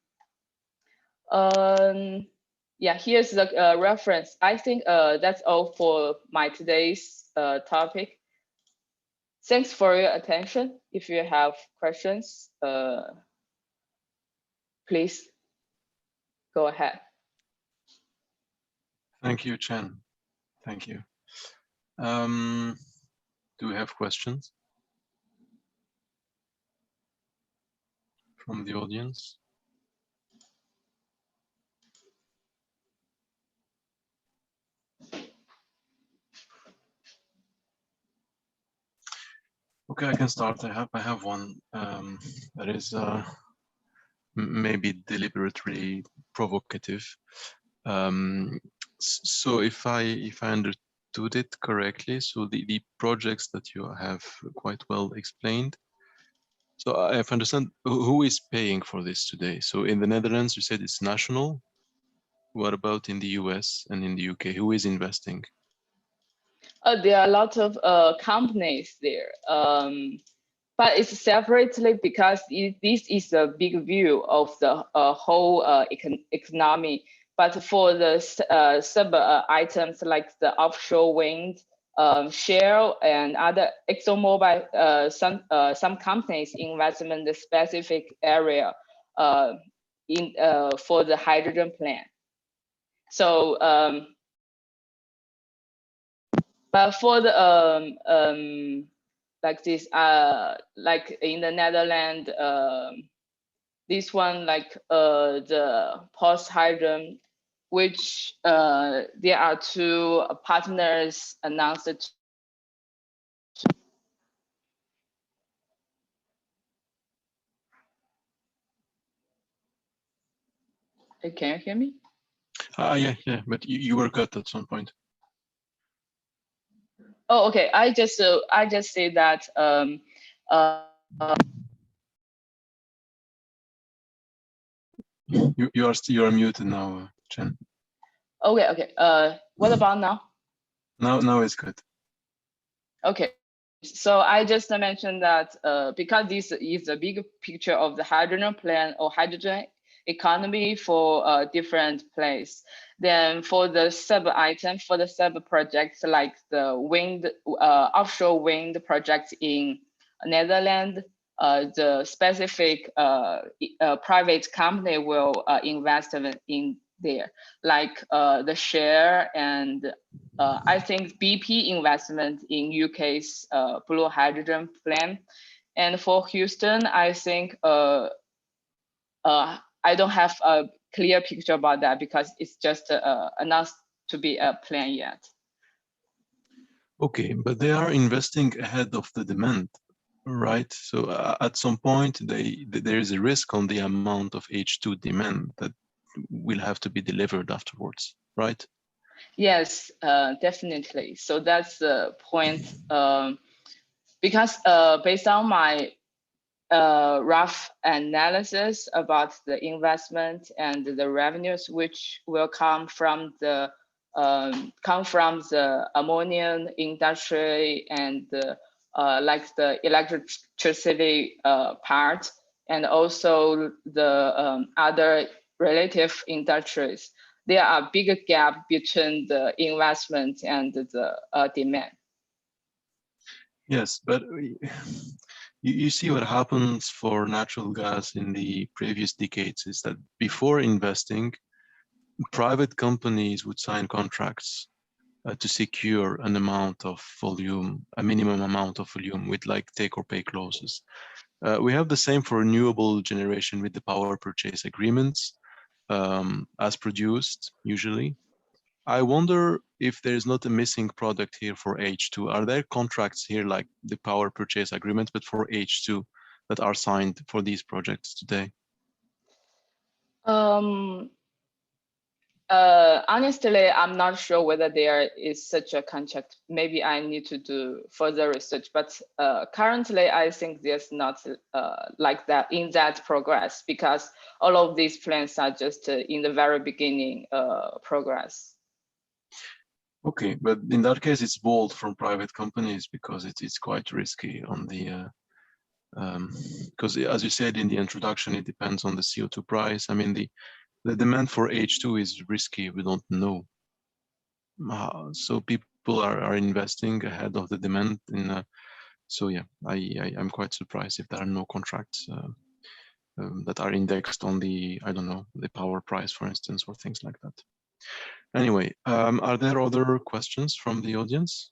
Yeah, here's the reference. I think that's all for my today's topic. Thanks for your attention. If you have questions, please go ahead. Thank you, Chen. Thank you. Do we have questions from the audience? Okay, I can start. I have one that is maybe deliberately provocative. So if I understood it correctly, so the projects that you have quite well explained. So I have understand who is paying for this today. So in the Netherlands, you said it's national. What about in the US and in the UK? Who is investing? There are a lot of companies there, but it's separately because this is a big view of the whole economy. But for the sub items like the offshore wind, Shell and other ExxonMobil, some companies invest in the specific area for the hydrogen plant. So. But for the like this like in the Netherlands, this one like the post hydrogen, which there are two partners announced. Can you hear me? Yeah, but you were cut at some point. Oh, okay. I just say that you are muted now, Chen. Okay. What about now? Now it's good. Okay. So I just mentioned that because this is a big picture of the hydrogen plant or hydrogen economy for different place. Then for the sub item, for the sub projects like the wind, offshore wind projects in Netherlands, the specific private company will invest in there, like the share and I think BP investment in UK's blue hydrogen plant. And for Houston, I think I don't have a clear picture about that because it's just announced to be a plan yet. Okay, but they are investing ahead of the demand, right? So at some point, there is a risk on the amount of H2 demand that will have to be delivered afterwards, right? Yes, definitely. So that's the point. Because based on my rough analysis about the investment and the revenues which will come from the ammonia industry and like the electricity part, and also the other relative industries. There are bigger gap between the investment and the demand. Yes, but you see what happens for natural gas in the previous decades is that before investing, private companies would sign contracts to secure an amount of volume, a minimum amount of volume with like take or pay clauses. We have the same for renewable generation with the power purchase agreements as produced usually. I wonder if there is not a missing product here for H2. Are there contracts here like the power purchase agreement, but for H2 that are signed for these projects today? Honestly, I'm not sure whether there is such a contract. Maybe I need to do further research, but currently I think there's not like that in that progress, because all of these plans are just in the very beginning progress. Okay, but in that case, it's bold from private companies because it's quite risky on the, because as you said in the introduction, it depends on the CO2 price. I mean, the demand for H2 is risky. We don't know. So people are investing ahead of the demand in So yeah, I'm quite surprised if there are no contracts that are indexed on the, I don't know, the power price, for instance, or things like that. Anyway, are there other questions from the audience?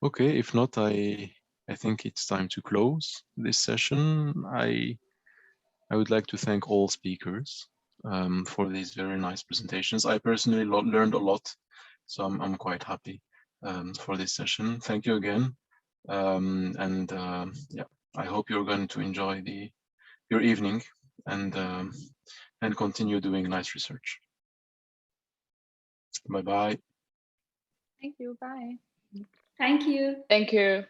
Okay, if not, I think it's time to close this session. I would like to thank all speakers for these very nice presentations. I personally learned a lot, so I'm quite happy for this session. Thank you again. Yeah, I hope you're going to enjoy your evening and continue doing nice research. Bye-bye. Thank you. Bye. Thank you. Thank you.